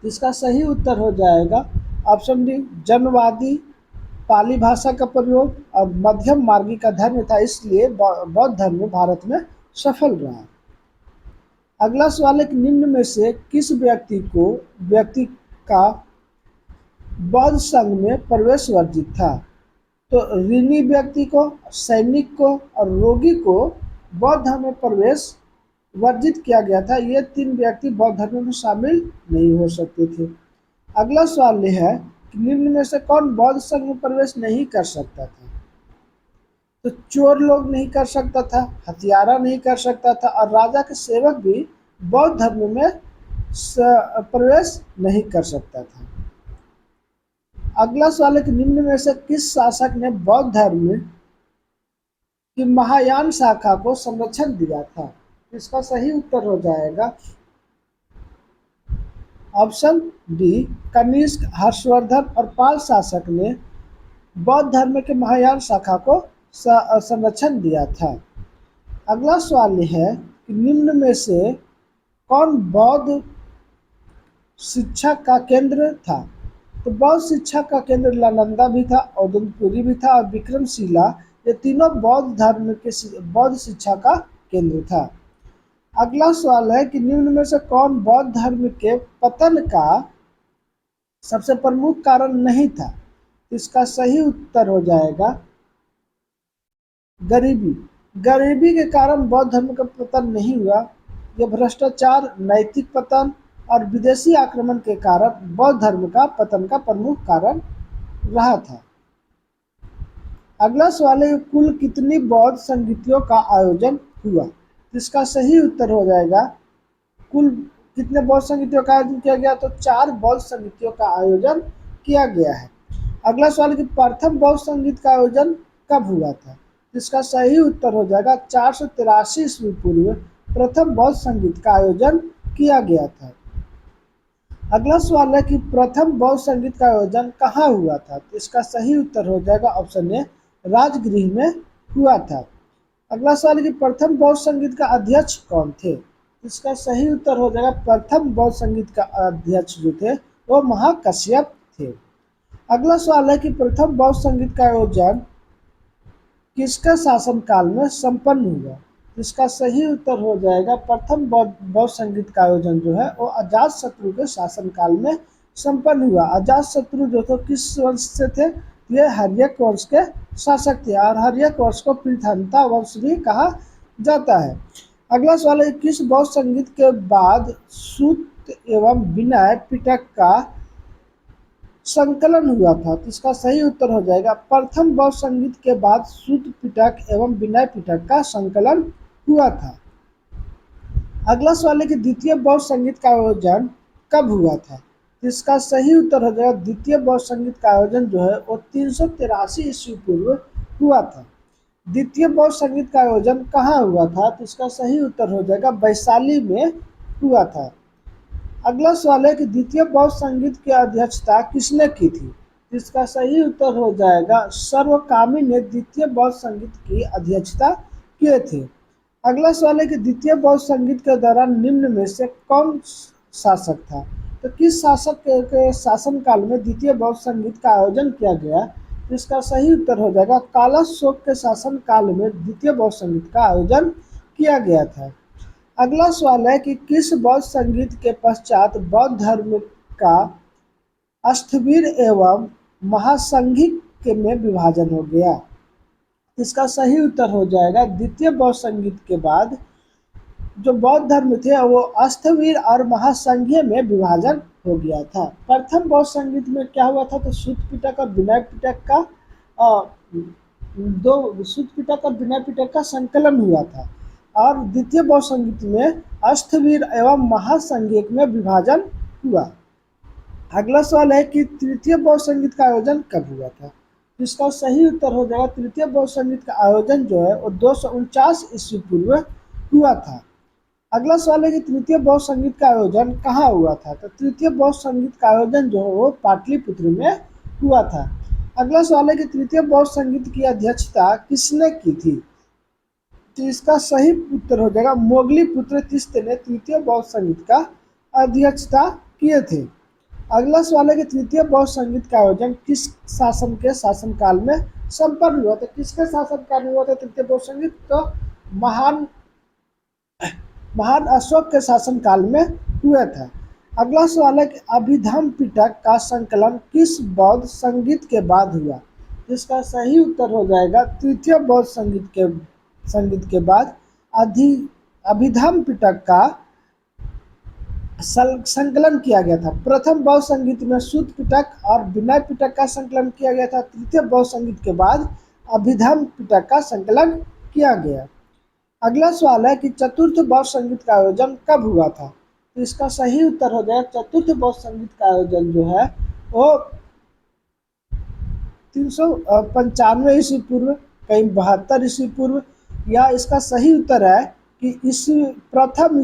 इसका सही उत्तर हो जाएगा ऑप्शन डी, जनवादी, पाली भाषा का प्रयोग और मध्यम मार्गी का धर्म था, इसलिए बौद्ध धर्म भारत में सफल रहा। अगला सवाल है कि निम्न में से किस व्यक्ति का बौद्ध संघ में प्रवेश वर्जित था? तो ऋणी व्यक्ति को, सैनिक को और रोगी को बौद्ध धर्म में प्रवेश वर्जित किया गया था। ये 3 व्यक्ति बौद्ध धर्म में शामिल नहीं हो सकते थे। अगला सवाल यह है कि निम्न में से कौन बौद्ध संघ में प्रवेश नहीं कर सकता था? तो चोर लोग नहीं कर सकता था, हथियारा नहीं कर सकता था और राजा के सेवक भी बौद्ध धर्म में प्रवेश नहीं कर सकता था। अगला सवाल है कि निम्न में से किस शासक ने बौद्ध धर्म की महायान शाखा को संरक्षण दिया था? इसका सही उत्तर हो जाएगा ऑप्शन डी, कनिष्क, हर्षवर्धन और पाल शासक ने बौद्ध धर्म के महायान शाखा को संरक्षण दिया था। अगला सवाल है कि निम्न में से कौन बौद्ध शिक्षा का केंद्र था? तो बौद्ध शिक्षा का केंद्र नालंदा भी था, औदुंबरपुरी भी था और विक्रमशिला, ये तीनों बौद्ध धर्म के बौद्ध शिक्षा का केंद्र था। अगला सवाल है कि निम्न में से कौन बौद्ध धर्म के पतन का सबसे प्रमुख कारण नहीं था? इसका सही उत्तर हो जाएगा गरीबी। गरीबी के कारण बौद्ध धर्म का पतन नहीं हुआ। यह भ्रष्टाचार, नैतिक पतन और विदेशी आक्रमण के कारण बौद्ध धर्म का पतन का प्रमुख कारण रहा था। अगला सवाल है कुल कितनी बौद्ध संगीतियों का आयोजन हुआ? इसका सही उत्तर हो जाएगा कुल कितने बौद्ध संगीतियों का आयोजन किया गया? तो 4 बौद्ध संगीतियों का आयोजन किया गया है। अगला सवाल है कि प्रथम बौद्ध संगीत का आयोजन कब हुआ था? इसका सही उत्तर हो जाएगा 483 ईस्वी पूर्व प्रथम बौद्ध संगीत का आयोजन किया गया था। अगला सवाल है कि प्रथम बौद्ध संगीत का आयोजन कहाँ हुआ था? तो इसका सही उत्तर हो जाएगा ऑप्शन ए, राजगृह में हुआ था। अगला सवाल है कि प्रथम बौद्ध संगीत का अध्यक्ष कौन थे? इसका सही उत्तर हो जाएगा प्रथम बौद्ध संगीत का अध्यक्ष जो थे वो महाकश्यप थे। अगला सवाल है कि प्रथम बौद्ध संगीत का आयोजन किसका शासनकाल में संपन्न हुआ? इसका सही उत्तर हो जाएगा प्रथम बौद्ध संगीत का आयोजन जो है वो अजातशत्रु के शासनकाल में संपन्न हुआ। अजातशत्रु जो थे किस वंश से थे? ये हर्यक वंश के शासक थे और हर्यक वंश को पृथनता वंश भी कहा जाता है। अगला सवाल है, किस बौद्ध संगीत के बाद सूत एवं विनय पिटक का संकलन हुआ था? तो इसका सही उत्तर हो जाएगा प्रथम बौद्ध संगीत के बाद सूत पिटक एवं विनय पिटक का संकलन हुआ था। अगला सवाल है कि द्वितीय बौद्ध संगीत का आयोजन कब हुआ था? तो इसका सही उत्तर हो जाएगा द्वितीय बौद्ध संगीत का आयोजन जो है वो 383 ईस्वी पूर्व हुआ था। द्वितीय बौद्ध संगीत का आयोजन कहाँ हुआ था? तो इसका सही उत्तर हो जाएगा वैशाली में हुआ था। अगला सवाल है कि द्वितीय बौद्ध संगीत की अध्यक्षता किसने की थी? तो इसका सही उत्तर हो जाएगा सर्वकामी ने द्वितीय बौद्ध संगीत की अध्यक्षता किए थे। अगला सवाल है कि द्वितीय बौद्ध संगीत के दौरान निम्न में से कौन शासक था? तो किस शासक के शासनकाल में द्वितीय बौद्ध संगीत का आयोजन किया गया? तो इसका सही उत्तर हो जाएगा कालाशोक के शासनकाल में द्वितीय बौद्ध संगीत का आयोजन किया गया था। अगला सवाल है कि किस बौद्ध संगीत के पश्चात बौद्ध धर्म का अष्टवीर एवं महासंघिक में विभाजन हो गया? इसका सही उत्तर हो जाएगा द्वितीय बौद्ध संगीत के बाद जो बौद्ध धर्म थे वो अष्टवीर और महासंघीय में विभाजन हो गया था। प्रथम बौद्ध संगीत में क्या हुआ था? तो सूत पिटक और विनय पिटक का सूत पिटक और विनय पिटक का संकलन हुआ था और द्वितीय बौद्ध संगीत में अष्टवीर एवं महासंघिक में विभाजन हुआ। अगला सवाल है कि तृतीय बौद्ध संगीत का आयोजन कब हुआ था? इसका सही उत्तर हो जाएगा तृतीय बौद्ध संगीत का आयोजन जो है वो 249 ईस्वी पूर्व हुआ था। अगला सवाल है कि तृतीय बौद्ध संगीत का आयोजन कहाँ हुआ था? तो तृतीय बौद्ध संगीत का आयोजन जो है वो पाटलिपुत्र में हुआ था। अगला सवाल है कि तृतीय बौद्ध संगीत की अध्यक्षता किसने की थी? तो इसका सही उत्तर हो जाएगा मोगलीपुत्र तीस्ते ने तृतीय बौद्ध संगीत का अध्यक्षता किए थे। अगला सवाल है कि तृतीय बौद्ध संगीत का आयोजन किस शासन के शासनकाल में संपन्न हुआ था? किसके शासनकाल में हुआ था तृतीय बौद्ध संगीत? तो महान अशोक के शासनकाल में हुआ था। अगला सवाल है कि अभिधम्म पिटक का संकलन किस बौद्ध संगीत के बाद हुआ? जिसका सही उत्तर हो जाएगा तृतीय बौद्ध संगीत के बाद अभिधम्म पिटक का संकलन किया गया था। प्रथम बौद्ध संगीत में सूत पिटक और विनय पिटक का संकलन किया गया था। तृतीय बौद्ध संगीत के बाद अभिधम्म पिटक का संकलन किया गया। अगला सवाल है कि चतुर्थ बौद्ध संगीत का आयोजन कब हुआ था? तो इसका सही उत्तर हो जाएगा चतुर्थ बौद्ध संगीत का आयोजन जो है वो 395 ईस्वी पूर्व, कहीं 72 ईस्वी पूर्व, या इसका सही उत्तर है कि प्रथम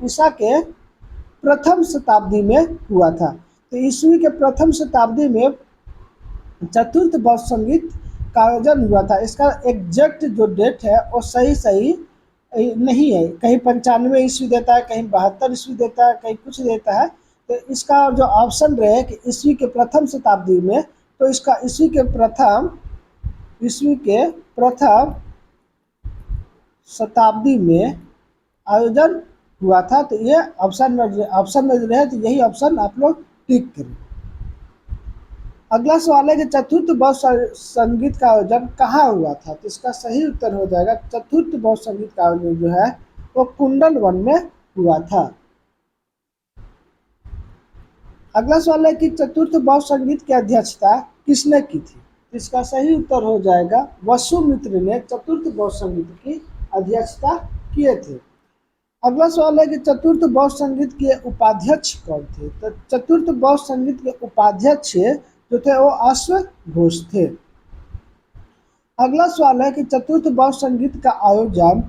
ईसा के प्रथम शताब्दी में हुआ था। तो ईस्वी के प्रथम शताब्दी में चतुर्थ बौद्ध संगीत का आयोजन हुआ था। इसका एग्जैक्ट जो डेट है वो सही नहीं है, कहीं 95 ईस्वी देता है, कहीं 72 ईस्वी देता है, कहीं कुछ देता है। तो इसका जो ऑप्शन रहे कि ईस्वी के प्रथम शताब्दी में, तो इसका ईस्वी के प्रथम शताब्दी में आयोजन हुआ था। तो ये ऑप्शन में रहे तो यही ऑप्शन आप लोग टिक करें। अगला सवाल है कि चतुर्थ बौद्ध संगीत का आयोजन कहाँ हुआ था? तो इसका सही उत्तर हो जाएगा चतुर्थ बौद्ध संगीत का आयोजन जो है वो कुंडल वन में हुआ था। अगला सवाल है कि चतुर्थ बौद्ध संगीत की अध्यक्षता किसने की थी? तो इसका सही उत्तर हो जाएगा वसुमित्र ने चतुर्थ बौद्ध संगीत की अध्यक्षता किए थे। अगला सवाल है कि चतुर्थ बौद्ध संगीत के उपाध्यक्ष कौन थे? तो चतुर्थ बौद्ध संगीत के उपाध्यक्ष जो थे वो अश्वघोष थे। अगला सवाल है कि चतुर्थ बौद्ध संगीत का आयोजन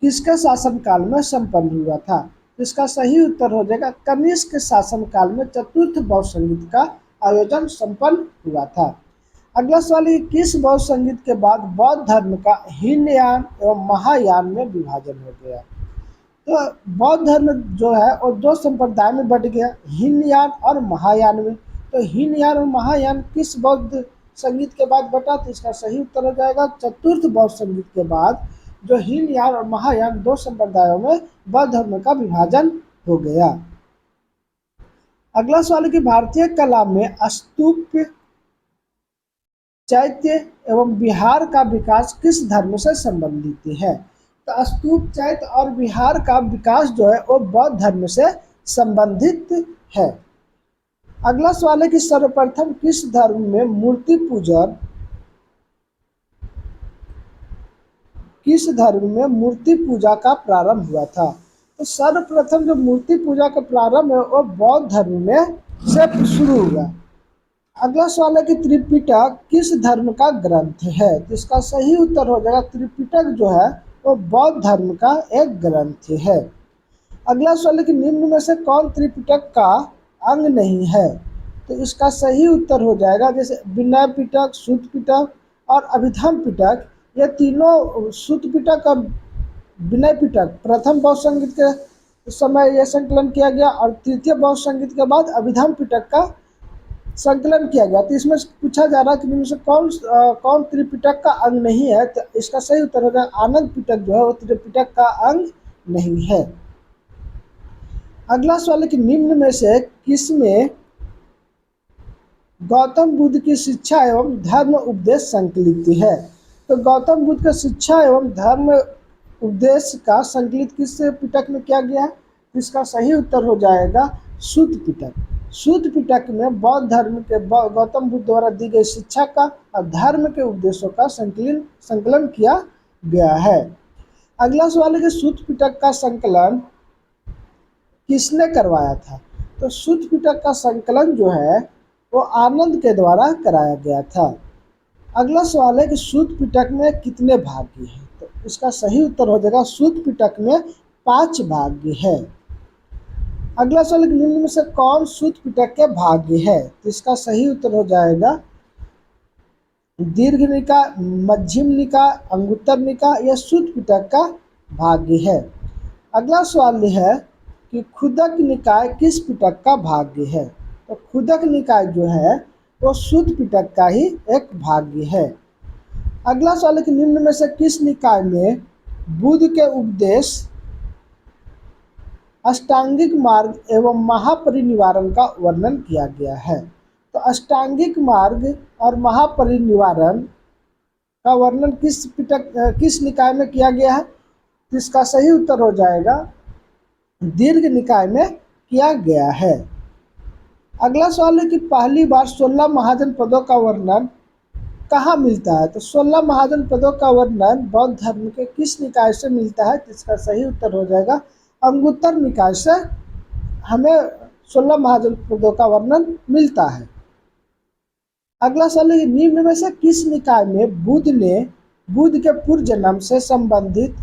किसके शासनकाल में संपन्न हुआ था? इसका सही उत्तर हो जाएगा कनिष्क के शासनकाल में चतुर्थ बौद्ध संगीत का आयोजन संपन्न हुआ था। अगला सवाल है किस बौद्ध संगीत के बाद बौद्ध धर्म का हीनयान एवं महायान में विभाजन हो गया? तो बौद्ध धर्म जो है वो दो संप्रदाय में बट गया, हीनयान और महायान में। तो हीनयान और महायान किस बौद्ध संगीत के बाद बटा? तो इसका सही उत्तर हो जाएगा चतुर्थ बौद्ध संगीत के बाद जो हीनयान और महायान दो संप्रदायों में बौद्ध धर्म का विभाजन हो गया। अगला सवाल है कि भारतीय कला में स्तूप चैत्य एवं विहार का विकास किस धर्म से संबंधित है? तो स्तूप, चैत्य और विहार का विकास जो है वो बौद्ध धर्म से संबंधित है। अगला सवाल है कि सर्वप्रथम किस धर्म में मूर्ति पूजन किस धर्म में मूर्ति पूजा का प्रारंभ हुआ था? तो सर्वप्रथम जो मूर्ति पूजा का प्रारंभ है वो बौद्ध धर्म में से शुरू हुआ। अगला सवाल है कि त्रिपिटक किस धर्म का ग्रंथ है? तो इसका सही उत्तर हो जाएगा त्रिपिटक जो है वो बौद्ध धर्म का एक ग्रंथ है। अगला सवाल है कि निम्न में से कौन त्रिपिटक का अंग नहीं है? तो इसका सही उत्तर हो जाएगा जैसे विनय पिटक, सूत पिटक और अभिधम पिटक, ये तीनों सूत पिटक और विनय पिटक प्रथम बौद्ध संगीत के समय यह संकलन किया गया और तृतीय बौद्ध संगीत के बाद अभिधम पिटक का संकलन किया गया। तो इसमें पूछा जा रहा है कि इनमें से कौन त्रिपिटक का अंग नहीं है? तो इसका सही उत्तर हो जाएगा आनंद पिटक जो है वो त्रिपिटक का अंग नहीं है। अगला सवाल है कि निम्न में से किसमें गौतम बुद्ध की शिक्षा एवं धर्म उपदेश संकलित है? तो गौतम बुद्ध का शिक्षा एवं धर्म उपदेश का संकलित किस पिटक में किया गया है? इसका सही उत्तर हो जाएगा सूत पिटक। सूत पिटक में बौद्ध धर्म के गौतम बुद्ध द्वारा दी गई शिक्षा का और धर्म के उपदेशों का संकलन किया गया है। अगला सवाल है कि सूत पिटक का संकलन किसने करवाया था? तो सूत पिटक का संकलन जो है वो आनंद के द्वारा कराया गया था। अगला सवाल है कि सूत पिटक में कितने भाग्य हैं? तो इसका सही उत्तर हो जाएगा सूत पिटक में 5 भाग्य है। अगला सवाल है कि निम्न में से कौन सूत पिटक के भाग्य है? तो इसका सही उत्तर हो जाएगा दीर्घ निकाय, मध्यम निकाय, अंगुत्तर निकाय, यह सूत पिटक का भाग्य है। अगला सवाल है कि खुदक निकाय किस पिटक का भाग्य है? तो खुदक निकाय जो है वो सूत पिटक का ही एक भाग्य है। अगला सवाल है कि निम्न में से किस निकाय में बुद्ध के उपदेश अष्टांगिक मार्ग एवं महापरिनिवारण का वर्णन किया गया है? तो अष्टांगिक मार्ग और महापरिनिवारण का वर्णन किस निकाय में किया गया है? तो इसका सही उत्तर हो जाएगा दीर्घ निकाय में किया गया है। अगला सवाल है कि पहली बार 16 महाजन पदों का वर्णन कहाँ मिलता है? तो 16 महाजन पदों का वर्णन बौद्ध धर्म के किस निकाय से मिलता है? तो इसका सही उत्तर हो जाएगा अंगुत्तर निकाय से हमें 16 महाजन पदों का वर्णन मिलता है। अगला सवाल है कि निम्न में से किस निकाय में बुद्ध ने बुद्ध के पूर्व जन्म से संबंधित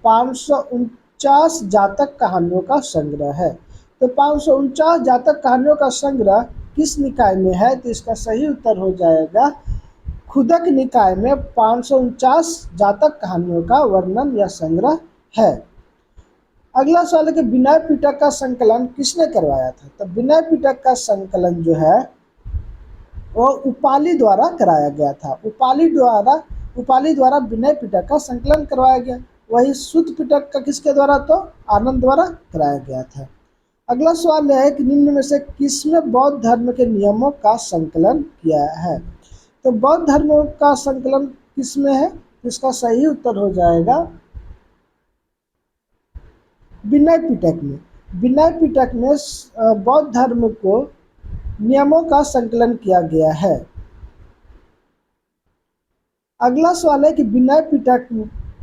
549 जातक कहानियों का संग्रह है? तो 549 जातक कहानियों का संग्रह किस निकाय में है? तो इसका सही उत्तर हो जाएगा खुदक निकाय में 549 जातक कहानियों का वर्णन या संग्रह है। अगला सवाल है कि विनय पिटक का संकलन किसने करवाया था? तो विनय पिटक का संकलन जो है वो उपाली द्वारा कराया गया था। उपाली द्वारा विनय पिटक का संकलन करवाया गया। वही सूत पिटक का किसके द्वारा? तो आनंद द्वारा कराया गया था। अगला सवाल है कि निम्न में से किसमें बौद्ध धर्म के नियमों का संकलन किया है? तो बौद्ध धर्म का संकलन किसमें है? इसका सही उत्तर हो जाएगा विनय पिटक में। विनय पिटक में बौद्ध धर्म को नियमों का संकलन किया गया है। अगला सवाल है कि विनय पिटक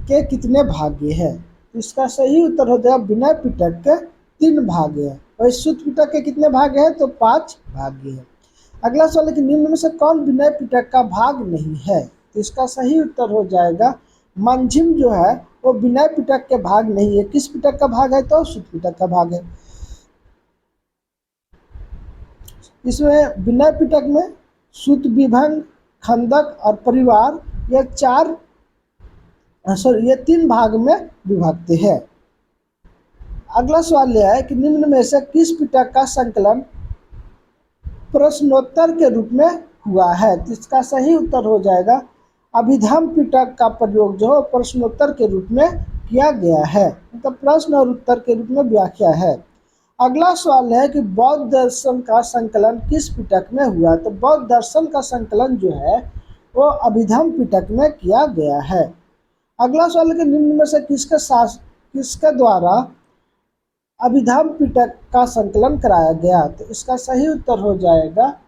के कितने भाग्य हैं? इसका सही उत्तर हो जाएगा विनय पिटक के 3 भाग्य हैं। वही सूत पिटक के कितने भाग्य हैं? तो 5 भाग्य हैं। अगला सवाल है कि निम्न में से कौन विनय पिटक का भाग नहीं है? तो इसका सही उत्तर हो जाएगा मंजिम जो है वो विनय पिटक के भाग नहीं है। किस पिटक का भाग है? तो सूत पिटक का भाग है। इसमें विनय पिटक में सूत विभंग, खंडक और परिवार ये 3 भाग में विभक्त है। अगला सवाल यह है कि निम्न में से किस पिटक का संकलन प्रश्नोत्तर के रूप में हुआ है? तो इसका सही उत्तर हो जाएगा अभिधम पिटक का प्रयोग जो प्रश्नोत्तर के रूप में किया गया है, मतलब प्रश्न और उत्तर के रूप में व्याख्या है। अगला सवाल है कि बौद्ध दर्शन का संकलन किस पिटक में हुआ? तो बौद्ध दर्शन का संकलन जो है वो अभिधम पिटक में किया गया है। अगला सवाल है कि निम्न में से किसके द्वारा अभिधम पिटक का संकलन कराया गया? तो इसका सही उत्तर हो जाएगा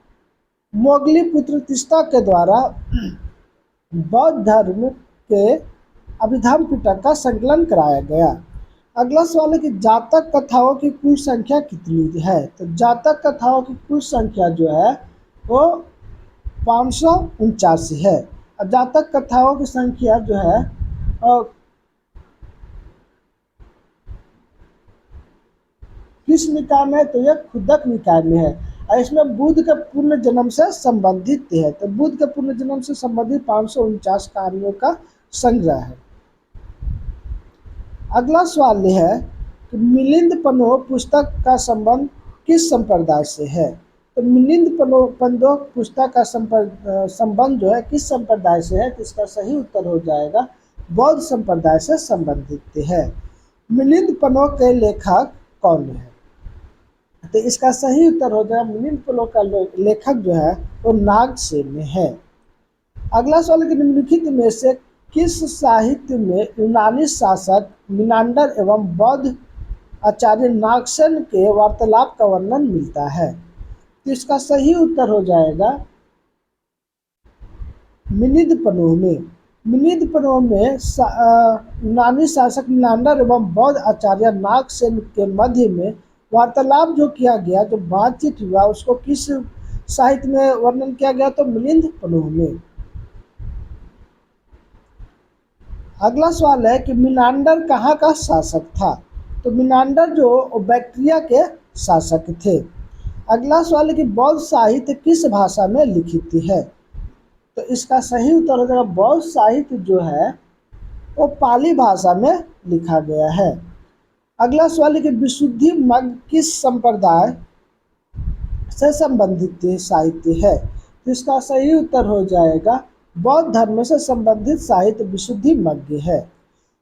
मोगली पुत्र तीस्ता के द्वारा बौद्ध धर्म के अभिधम पिटक का संकलन कराया गया। अगला सवाल है कि जातक कथाओं की कुल संख्या कितनी है? तो जातक कथाओं की कुल संख्या जो है वो 549 है। और जातक कथाओं की संख्या जो है किस निकाय में? तो यह खुदक निकाय में है और इसमें बुद्ध के पूर्ण जन्म से संबंधित है। तो बुद्ध के पूर्ण जन्म से संबंधित 549 कहानियों का संग्रह है। अगला सवाल यह है कि मिलिंद पन्नो पुस्तक का संबंध किस संप्रदाय से है? तो मिलिंद पन्नो पुस्तक का संबंध जो है किस संप्रदाय से है? तो इसका सही उत्तर हो जाएगा बौद्ध संप्रदाय से संबंधित है। मिलिंद पन्नो के लेखक कौन है? तो इसका सही उत्तर हो जाएगा मिलिंद पन्नो का लेखक जो है वो नागसेन है। अगला सवाल कि निम्नलिखित में से किस साहित्य में यूनानी शासक मिनांडर एवं बौद्ध आचार्य नागसेन के वार्तालाप का वर्णन मिलता है? तो इसका सही उत्तर हो जाएगा मिलिंद पन्नो में। मिलिंद पन्नो में यूनानी शासक मिनांडर एवं बौद्ध आचार्य नागसेन के मध्य में वार्तालाप जो किया गया, जो बातचीत हुआ, उसको किस साहित्य में वर्णन किया गया? तो मिलिंद पन्नो में। अगला सवाल है कि मिनांडर कहाँ का शासक था? तो मिनांडर जो बैक्ट्रिया के शासक थे। अगला सवाल है कि बौद्ध साहित्य किस भाषा में लिखित है? तो इसका सही उत्तर हो जाएगा बौद्ध साहित्य जो है वो पाली भाषा में लिखा गया है। अगला सवाल है कि विशुद्धि मग्ग किस संप्रदाय से संबंधित साहित्य है? तो इसका सही उत्तर हो जाएगा बौद्ध धर्म से संबंधित साहित्य विशुद्धि मग्ग है।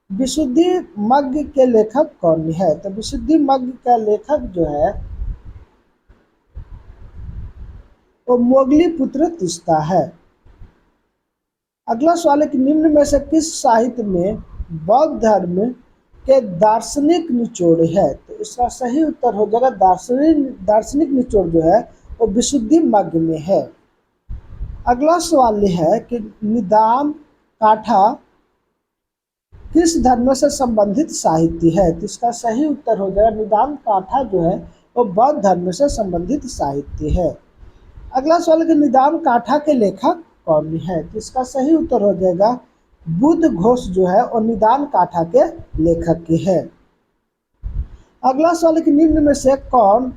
विशुद्धि मग्ग के लेखक कौन है? तो विशुद्धि मग्ग का लेखक जो है वो मोगली पुत्र तीस्ता है। अगला सवाल है कि निम्न में से किस साहित्य में बौद्ध धर्म के दार्शनिक निचोड़ है? तो इसका सही उत्तर हो जाएगा दार्शनिक निचोड़ जो है वो विशुद्धि मग्ग में है। अगला सवाल है कि निदान काठा किस धर्म से संबंधित साहित्य है? तो इसका सही उत्तर हो जाएगा निदान काठा जो है वो बौद्ध धर्म से संबंधित साहित्य है। अगला सवाल है कि निदान काठा के लेखक कौन है? तो इसका सही उत्तर हो जाएगा बुद्ध घोष जो है और निदान काठा के लेखक है। अगला सवाल है कि निम्न में से कौन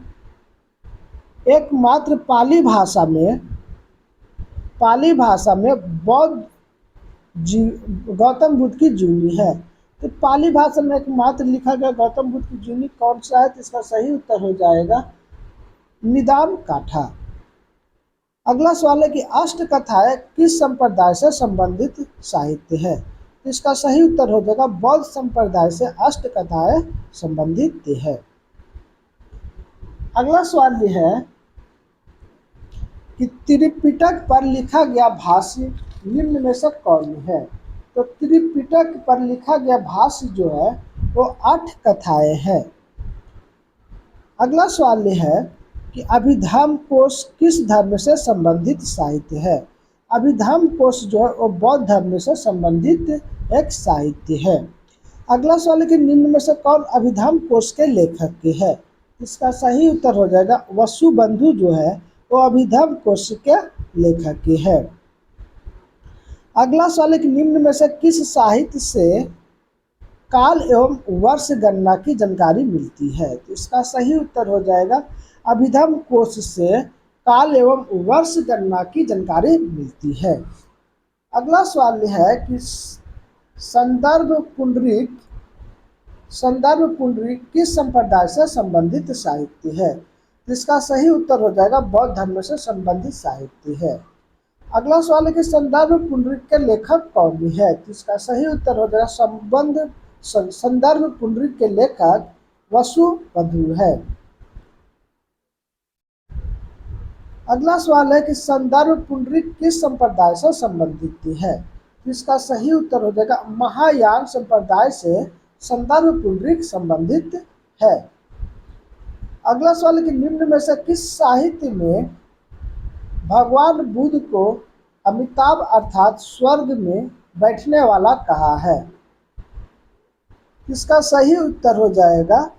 एकमात्र पाली भाषा में बौद्ध गौतम बुद्ध की जीवनी है? तो पाली भाषा में एकमात्र लिखा गया गौतम बुद्ध की जीवनी कौन सा है? तो इसका सही उत्तर हो जाएगा निदान काठा। अगला सवाल है कि अष्टकथाएं किस संप्रदाय से संबंधित साहित्य है? तो इसका सही उत्तर हो जाएगा बौद्ध संप्रदाय से अष्टकथाएं संबंधित है। अगला सवाल यह है कि त्रिपिटक पर लिखा गया भाष्य निम्न में से कौन है? तो त्रिपिटक पर लिखा गया भाष्य जो है वो 8 कथाएं हैं। अगला सवाल यह है कि अभिधम कोश किस धर्म से संबंधित साहित्य है? अभिधम कोश जो है वो बौद्ध धर्म से संबंधित एक साहित्य है। अगला सवाल है कि निम्न में से कौन अभिधम कोश के लेखक के है? इसका सही उत्तर हो जाएगा वसुबंधु जो है वो अभिधम कोश के लेखक के है। अगला सवाल है कि निम्न में से किस साहित्य से काल एवं वर्ष गणना की जानकारी मिलती है? तो इसका सही उत्तर हो जाएगा अभिधम कोश से काल एवं वर्ष गणना की जानकारी मिलती है। अगला सवाल यह है कि संदर्भ पुंडरीक किस संप्रदाय से संबंधित साहित्य है? जिसका सही उत्तर हो जाएगा बौद्ध धर्म से संबंधित साहित्य है। अगला सवाल है कि संदर्भ पुंडरीक के लेखक कौन है? जिसका सही उत्तर हो जाएगा संदर्भ पुंडरीक के लेखक वसुबंधु है। अगला सवाल है कि संदर्भ पुंडरीक किस संप्रदाय से संबंधित है। तो इसका सही उत्तर हो जाएगा महायान संप्रदाय से संदर्भ पुंडरीक संबंधित है। अगला सवाल है कि निम्न में से किस साहित्य में भगवान बुद्ध को अमिताभ अर्थात स्वर्ग में बैठने वाला कहा है। इसका सही उत्तर हो जाएगा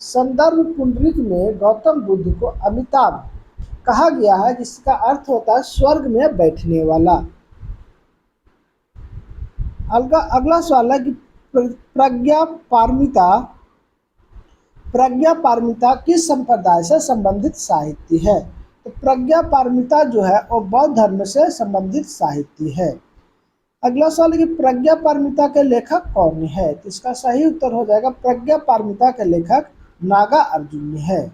संदर्भ पुंडरीक में गौतम बुद्ध को अमिताभ कहा गया है, जिसका अर्थ होता है स्वर्ग में बैठने वाला। अगला सवाल है कि प्रज्ञा पारमिता किस संप्रदाय से संबंधित साहित्य है। तो प्रज्ञा पारमिता जो है वो बौद्ध धर्म से संबंधित साहित्य है। अगला सवाल है कि प्रज्ञा पारमिता के लेखक कौन है। तो इसका सही उत्तर हो जाएगा प्रज्ञा पारमिता के लेखक नागा अर्जुन है।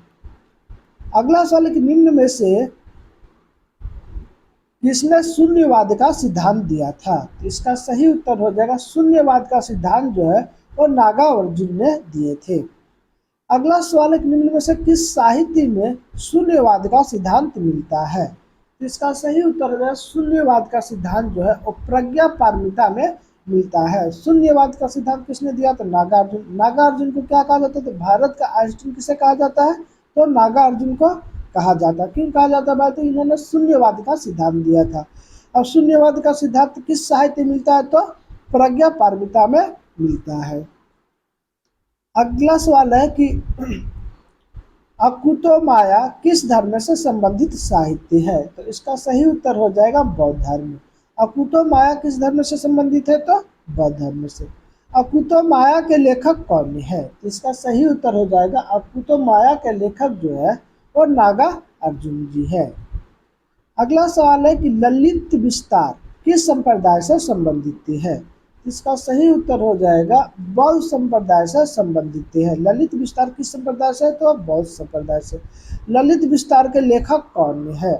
अगला सवाल है कि निम्न में से किसने शून्यवाद का सिद्धांत दिया था। तो इसका सही उत्तर हो जाएगा शून्यवाद का सिद्धांत जो है वो नागा अर्जुन ने दिए थे। अगला सवाल है कि निम्न में से किस साहित्य में शून्यवाद का सिद्धांत मिलता है। तो इसका सही उत्तर हो जाएगा शून्यवाद का सिद्धांत जो है वो प्रज्ञा पारमिता में मिलता है। शून्यवाद का सिद्धांत किसने दिया। तो नागार्जुन। नागार्जुन को क्या कहा जाता है। तो भारत का आइंस्टीन किसे कहा जाता है। तो नागार्जुन को कहा जाता है। क्यों कहा जाता है भाई। तो इन्होंने शून्यवाद का सिद्धांत दिया था। अब शून्यवाद का सिद्धांत किस साहित्य में मिलता है। तो प्रज्ञा पारमिता में मिलता है। अगला सवाल है कि अकुतो माया किस धर्म से संबंधित साहित्य है। तो इसका सही उत्तर हो जाएगा बौद्ध धर्म। अकुतो माया किस धर्म से संबंधित है। तो बौद्ध धर्म से। अकुतो माया के लेखक कौन है। तो इसका सही उत्तर हो जाएगा अकुतो माया के लेखक जो है वो नागा अर्जुन जी है। अगला सवाल है कि ललित विस्तार किस संप्रदाय से संबंधित है। इसका सही उत्तर हो जाएगा बौद्ध संप्रदाय से संबंधित है। ललित विस्तार किस संप्रदाय से। तो बौद्ध संप्रदाय से। ललित विस्तार के लेखक कौन है।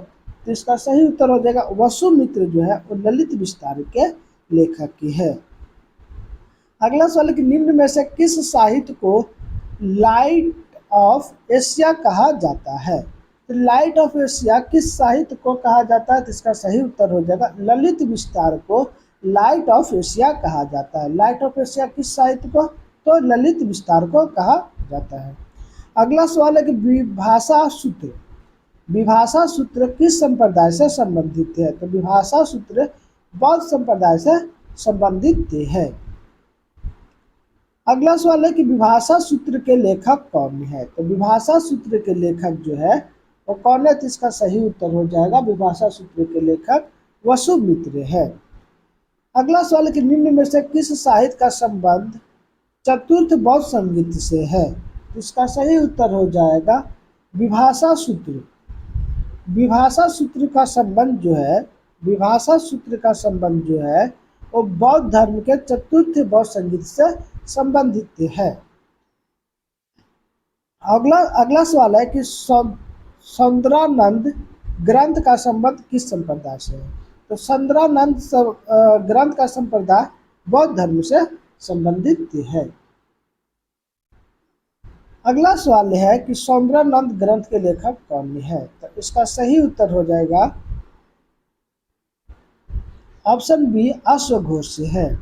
तो इसका सही उत्तर हो जाएगा वसुमित्र जो है वो ललित विस्तार के लेखक की है। अगला सवाल है कि निम्न में से किस साहित्य को लाइट ऑफ एशिया कहा जाता है। तो लाइट ऑफ एशिया किस साहित्य को कहा जाता है। तो इसका सही उत्तर हो जाएगा ललित विस्तार को लाइट ऑफ एशिया कहा जाता है। लाइट ऑफ एशिया किस साहित्य को। तो ललित विस्तार को कहा जाता है। अगला सवाल है कि विभाषा सूत्र किस संप्रदाय से संबंधित है। तो विभाषा सूत्र बौद्ध संप्रदाय से संबंधित है। अगला सवाल है कि विभाषा सूत्र के लेखक कौन है। तो विभाषा सूत्र के लेखक जो है वो कौन है। तो इसका सही उत्तर हो जाएगा विभाषा सूत्र के लेखक वसुमित्र है। अगला सवाल है कि निम्न में से किस साहित्य का संबंध चतुर्थ बौद्ध संगीत से है। इसका सही उत्तर हो जाएगा विभाषा सूत्र। विभाषा सूत्र का संबंध जो है वो बौद्ध धर्म के चतुर्थ बौद्ध संगीत से संबंधित है। अगला सवाल है कि सौंदरानंद ग्रंथ का संबंध किस संप्रदाय से है। तो सौंदरानंद ग्रंथ का संप्रदाय बौद्ध धर्म से संबंधित है। अगला सवाल है कि सौंदरानंद ग्रंथ के लेखक कौन है। तो इसका सही उत्तर हो जाएगा ऑप्शन बी अश्वघोष है।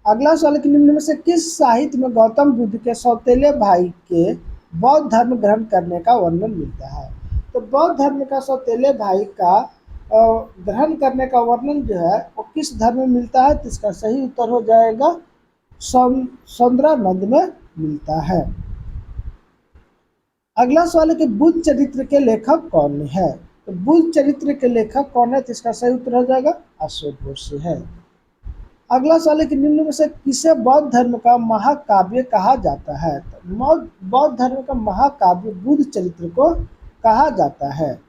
अगला सवाल है कि निम्न में से किस साहित्य में गौतम बुद्ध के सौतेले भाई के बौद्ध धर्म ग्रहण करने का वर्णन मिलता है। तो बौद्ध धर्म का सौतेले भाई का ग्रहण करने का वर्णन जो है वो किस धर्म में मिलता है। तो इसका सही उत्तर हो जाएगा सौंदरानंद में मिलता है। अगला सवाल है कि बुद्ध चरित्र के लेखक कौन है। तो बुद्ध चरित्र के लेखक कौन है। तो इसका सही उत्तर हो जाएगा अश्वघोष है। अगला सवाल है कि निम्न में से किसे बौद्ध धर्म का महाकाव्य कहा जाता है। तो बौद्ध धर्म का महाकाव्य बुद्ध चरित्र को कहा जाता है।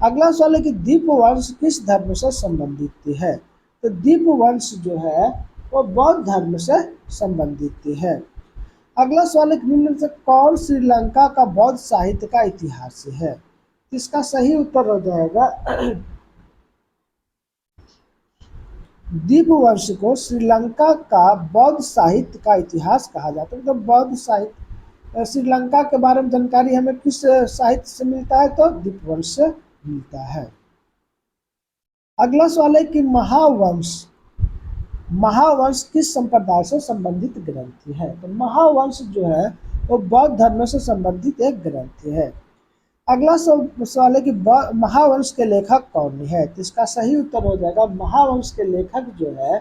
अगला सवाल है कि दीपवंश किस धर्म से संबंधित है। तो दीपवंश जो है वो बौद्ध धर्म से संबंधित है। अगला सवाल है कि निम्न में से कौन श्रीलंका का बौद्ध साहित्य का इतिहास है। इसका सही उत्तर हो जाएगा दीपवंश को श्रीलंका का बौद्ध साहित्य का इतिहास कहा जाता है। तो बौद्ध साहित्य श्रीलंका के बारे में जानकारी हमें किस साहित्य से मिलता है। तो दीपवंश से मिलता है। अगला सवाल है कि महावंश महावंश किस संप्रदाय से संबंधित ग्रंथ है? तो महावंश जो है वो बौद्ध धर्म से संबंधित एक ग्रंथ है। अगला सवाल है कि महावंश के लेखक कौन है? तो इसका सही उत्तर हो जाएगा महावंश के लेखक जो है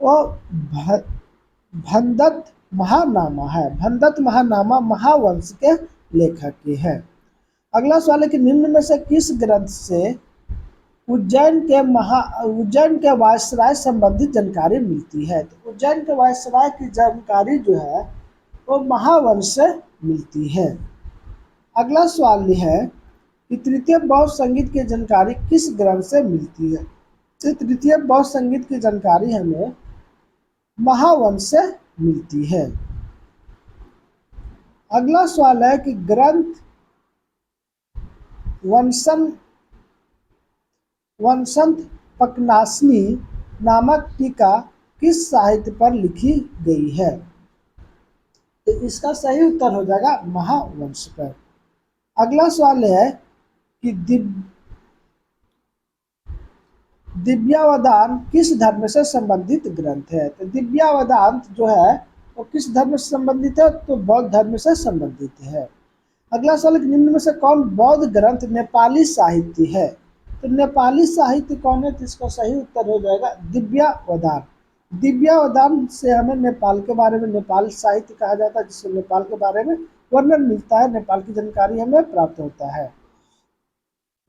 वो भंदत्त महानामा है। भंदत्त महानामा महावंश के लेखक ही है। अगला सवाल है कि निम्न में से किस ग्रंथ से उज्जैन के वायसराय संबंधित जानकारी मिलती है? तो उज्जैन के वायसराय की जानकारी जो है वो महावंश से मिलती है। अगला सवाल यह है कि तृतीय बौद्ध संगीत की जानकारी किस ग्रंथ से मिलती है? तो तृतीय बौद्ध संगीत की जानकारी हमें महावंश से मिलती है। अगला सवाल है कि ग्रंथ वसंत पकनासनी नामक टीका किस साहित्य पर लिखी गई है? तो इसका सही उत्तर हो जाएगा महावंश पर। अगला सवाल है कि दिव्यावदान किस धर्म से संबंधित ग्रंथ है? तो दिव्यावदान जो है वो किस धर्म से संबंधित है? तो बौद्ध धर्म से संबंधित है। अगला सवाल निम्न में से कौन बौद्ध ग्रंथ नेपाली साहित्य है? तो नेपाली साहित्य कौन है? तो इसका सही उत्तर हो जाएगा दिव्यावदान। दिव्यावदान से हमें नेपाल के बारे में नेपाल साहित्य कहा जाता है, जिससे नेपाल के बारे में वर्णन मिलता है, नेपाल की जानकारी हमें प्राप्त होता है।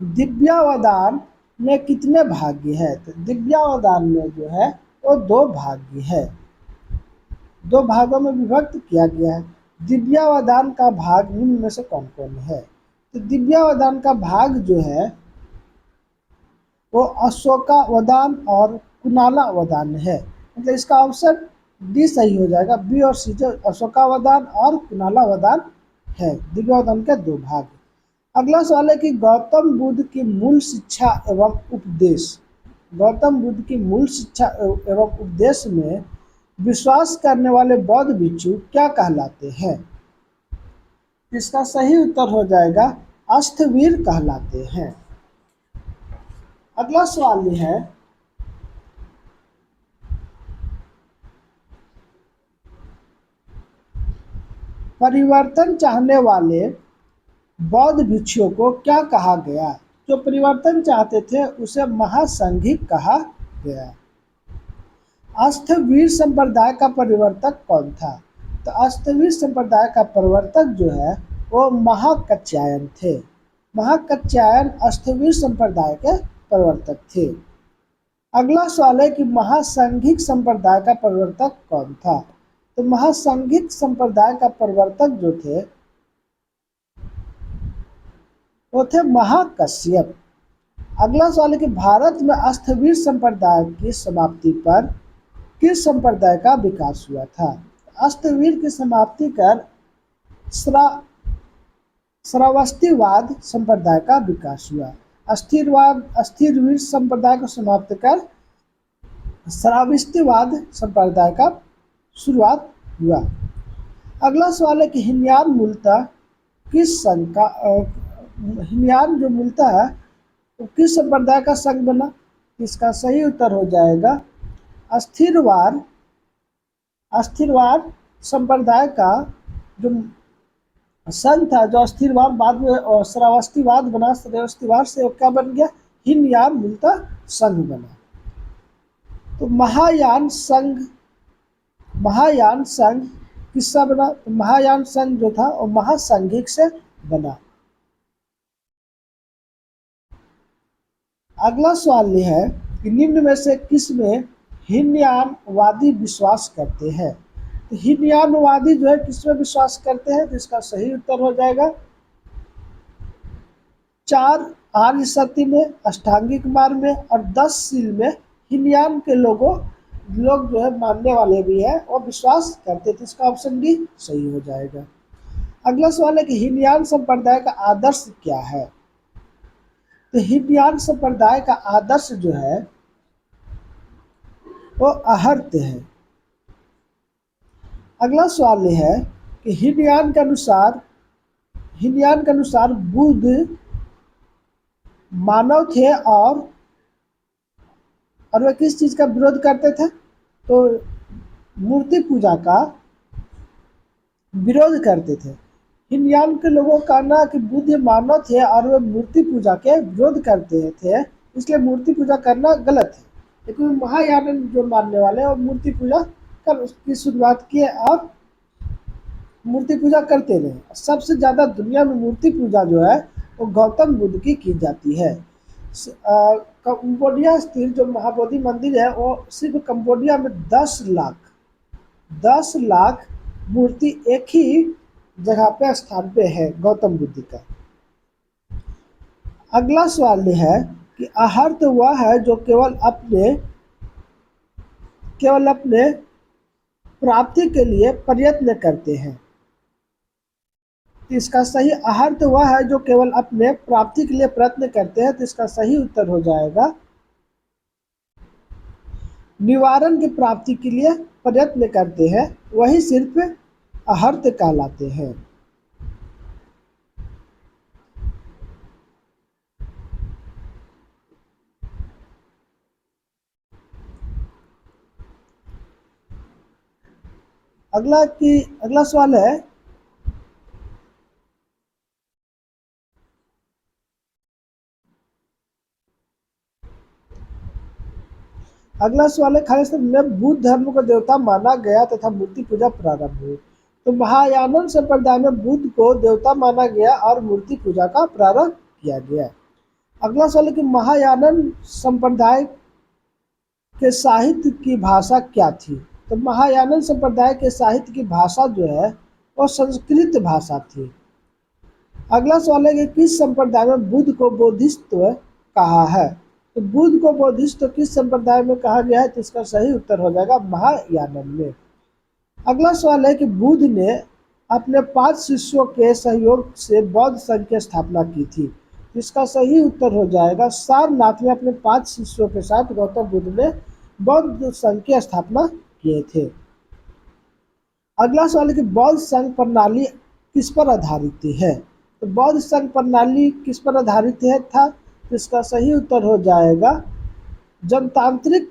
दिव्यावदान में कितने भाग्य है? तो दिव्यावदान में जो है वो 2 भाग्य है, 2 भागों में विभक्त किया गया है। दिव्यावदान का भाग निम्न में से कौन कौन है? तो दिव्यावदान का भाग जो है वो अशोकावदान और कुणालावदान है। मतलब इसका ऑप्शन डी सही हो जाएगा। बी और सी जो अशोकावदान और कुणालावदान है। दिव्यावदान के 2 भाग। अगला सवाल है कि गौतम बुद्ध की मूल शिक्षा एवं उपदेश, गौतम बुद्ध की मूल शिक्षा एवं उपदेश में विश्वास करने वाले बौद्ध भिक्षु क्या कहलाते हैं? इसका सही उत्तर हो जाएगा अष्टवीर कहलाते हैं। अगला सवाल यह है परिवर्तन चाहने वाले बौद्ध भिक्षुओं को क्या कहा गया? जो परिवर्तन चाहते थे उसे महासंघिक कहा गया। अष्टवीर संप्रदाय का परिवर्तक कौन था? तो अष्टवीर संप्रदाय का प्रवर्तक जो है वो महाकात्यायन थे। महाकात्यायन अष्टवीर संप्रदाय के प्रवर्तक थे। अगला सवाल है कि महासंघिक संप्रदाय का प्रवर्तक कौन था? तो महासंघिक संप्रदाय का प्रवर्तक जो थे वो थे महाकश्यप। अगला सवाल है कि भारत में अष्टवीर संप्रदाय की समाप्ति पर किस संप्रदाय का विकास हुआ था? अष्टवीर की समाप्ति कर श्रावस्तीवाद संप्रदाय का विकास हुआ। अस्थिरवीर संप्रदाय को समाप्त कर श्रावस्तीवाद संप्रदाय का शुरुआत हुआ। अगला सवाल है कि हीनयान मूलतः किस संघ का हीनयान जो मूलतः है वो किस संप्रदाय का संघ बना? इसका सही उत्तर हो जाएगा अस्थिरवाद संप्रदाय का जो संघ था, जो अस्थिरवाद बाद में श्रावस्तीवाद बना, श्रावस्तीवाद से क्या बन गया? हीनयान मूलतः संघ बना। तो महायान संघ किससे बना? तो महायान संघ जो था वो महासंघिक से बना। अगला सवाल यह है कि निम्न में से किस में हीनयानवादी विश्वास करते हैं? तो हीनयानवादी जो है किस में विश्वास करते हैं? तो इसका सही उत्तर हो जाएगा 4 आर्य सत्य में, अष्टांगिक मार्ग में और 10 शील में हीनयान के लोग जो है मानने वाले भी है और विश्वास करते थे। इसका ऑप्शन डी सही हो जाएगा। अगला सवाल है कि हीनयान संप्रदाय का आदर्श क्या है? तो हीनयान संप्रदाय का आदर्श जो है वो अहर्त है। अगला सवाल यह है कि हीनयान के अनुसार हिनयान के अनुसार बुद्ध मानव थे और वे किस चीज़ का विरोध करते थे? तो मूर्ति पूजा का विरोध करते थे। हिनयान के लोगों का कहना है कि बुद्ध मानव थे और वे मूर्ति पूजा के विरोध करते थे, इसलिए मूर्ति पूजा करना गलत है। लेकिन महायान जो मानने वाले हैं वो मूर्ति पूजा की शुरुआत किए और मूर्ति पूजा करते रहे। सबसे ज़्यादा दुनिया में मूर्ति पूजा जो है वो गौतम बुद्ध की जाती है। कंबोडिया स्थित जो महाबोधि मंदिर है वो सिर्फ कंबोडिया में 10 लाख मूर्ति एक ही जगह पे स्थान पे है गौतम बुद्ध का। अगला सवाल यह है कि अर्हत वह है जो केवल अपने प्राप्ति के लिए प्रयत्न करते हैं। तो इसका सही अर्हत वह है जो केवल अपने प्राप्ति के लिए प्रयत्न करते हैं। तो इसका सही उत्तर हो जाएगा निवारण की प्राप्ति के लिए प्रयत्न करते हैं, वही सिर्फ अर्हत कहलाते हैं। अगला सवाल है खालिस्तान में बुद्ध धर्म को देवता माना गया तथा मूर्ति पूजा प्रारंभ हुई। तो महायानन संप्रदाय में बुद्ध को देवता माना गया और मूर्ति पूजा का प्रारंभ किया गया। अगला सवाल है कि महायानन संप्रदाय के साहित्य की भाषा क्या थी? तो महायानन संप्रदाय के साहित्य की भाषा जो है वो संस्कृत भाषा थी। अगला सवाल है कि किस संप्रदाय में बुद्ध को बोधिसत्व कहा है? तो बुद्ध को बोधिसत्व किस संप्रदाय में कहा गया है? तो इसका सही उत्तर हो जाएगा महायानन में। अगला सवाल है कि बुद्ध ने अपने 5 शिष्यों के सहयोग से बौद्ध संघ की स्थापना की थी। इसका सही उत्तर हो जाएगा सारनाथ में अपने 5 शिष्यों के साथ गौतम बुद्ध ने बौद्ध संघ की स्थापना किए थे। अगला सवाल है कि बौद्ध संघ प्रणाली किस पर आधारित है? तो बौद्ध संघ प्रणाली किस पर आधारित था? तो इसका सही उत्तर हो जाएगा जनतांत्रिक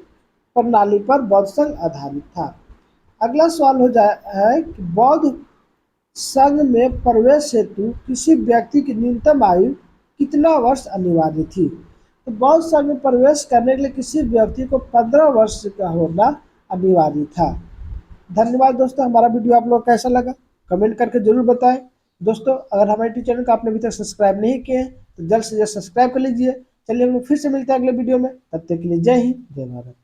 प्रणाली पर बौद्ध संघ आधारित था। अगला सवाल है कि बौद्ध संघ में प्रवेश हेतु किसी व्यक्ति की न्यूनतम आयु कितना वर्ष अनिवार्य थी? तो बौद्ध संघ में प्रवेश करने के लिए किसी व्यक्ति को 15 वर्ष का होना अनिवार्य था। धन्यवाद दोस्तों, हमारा वीडियो आप लोग कैसा लगा कमेंट करके जरूर बताएं। दोस्तों अगर हमारे यूट्यूब चैनल को आपने अभी तक सब्सक्राइब नहीं किए हैं तो जल्द से जल्द सब्सक्राइब कर लीजिए। चलिए हम लोग फिर से मिलते हैं अगले वीडियो में, तब तक के लिए जय हिंद जय भारत।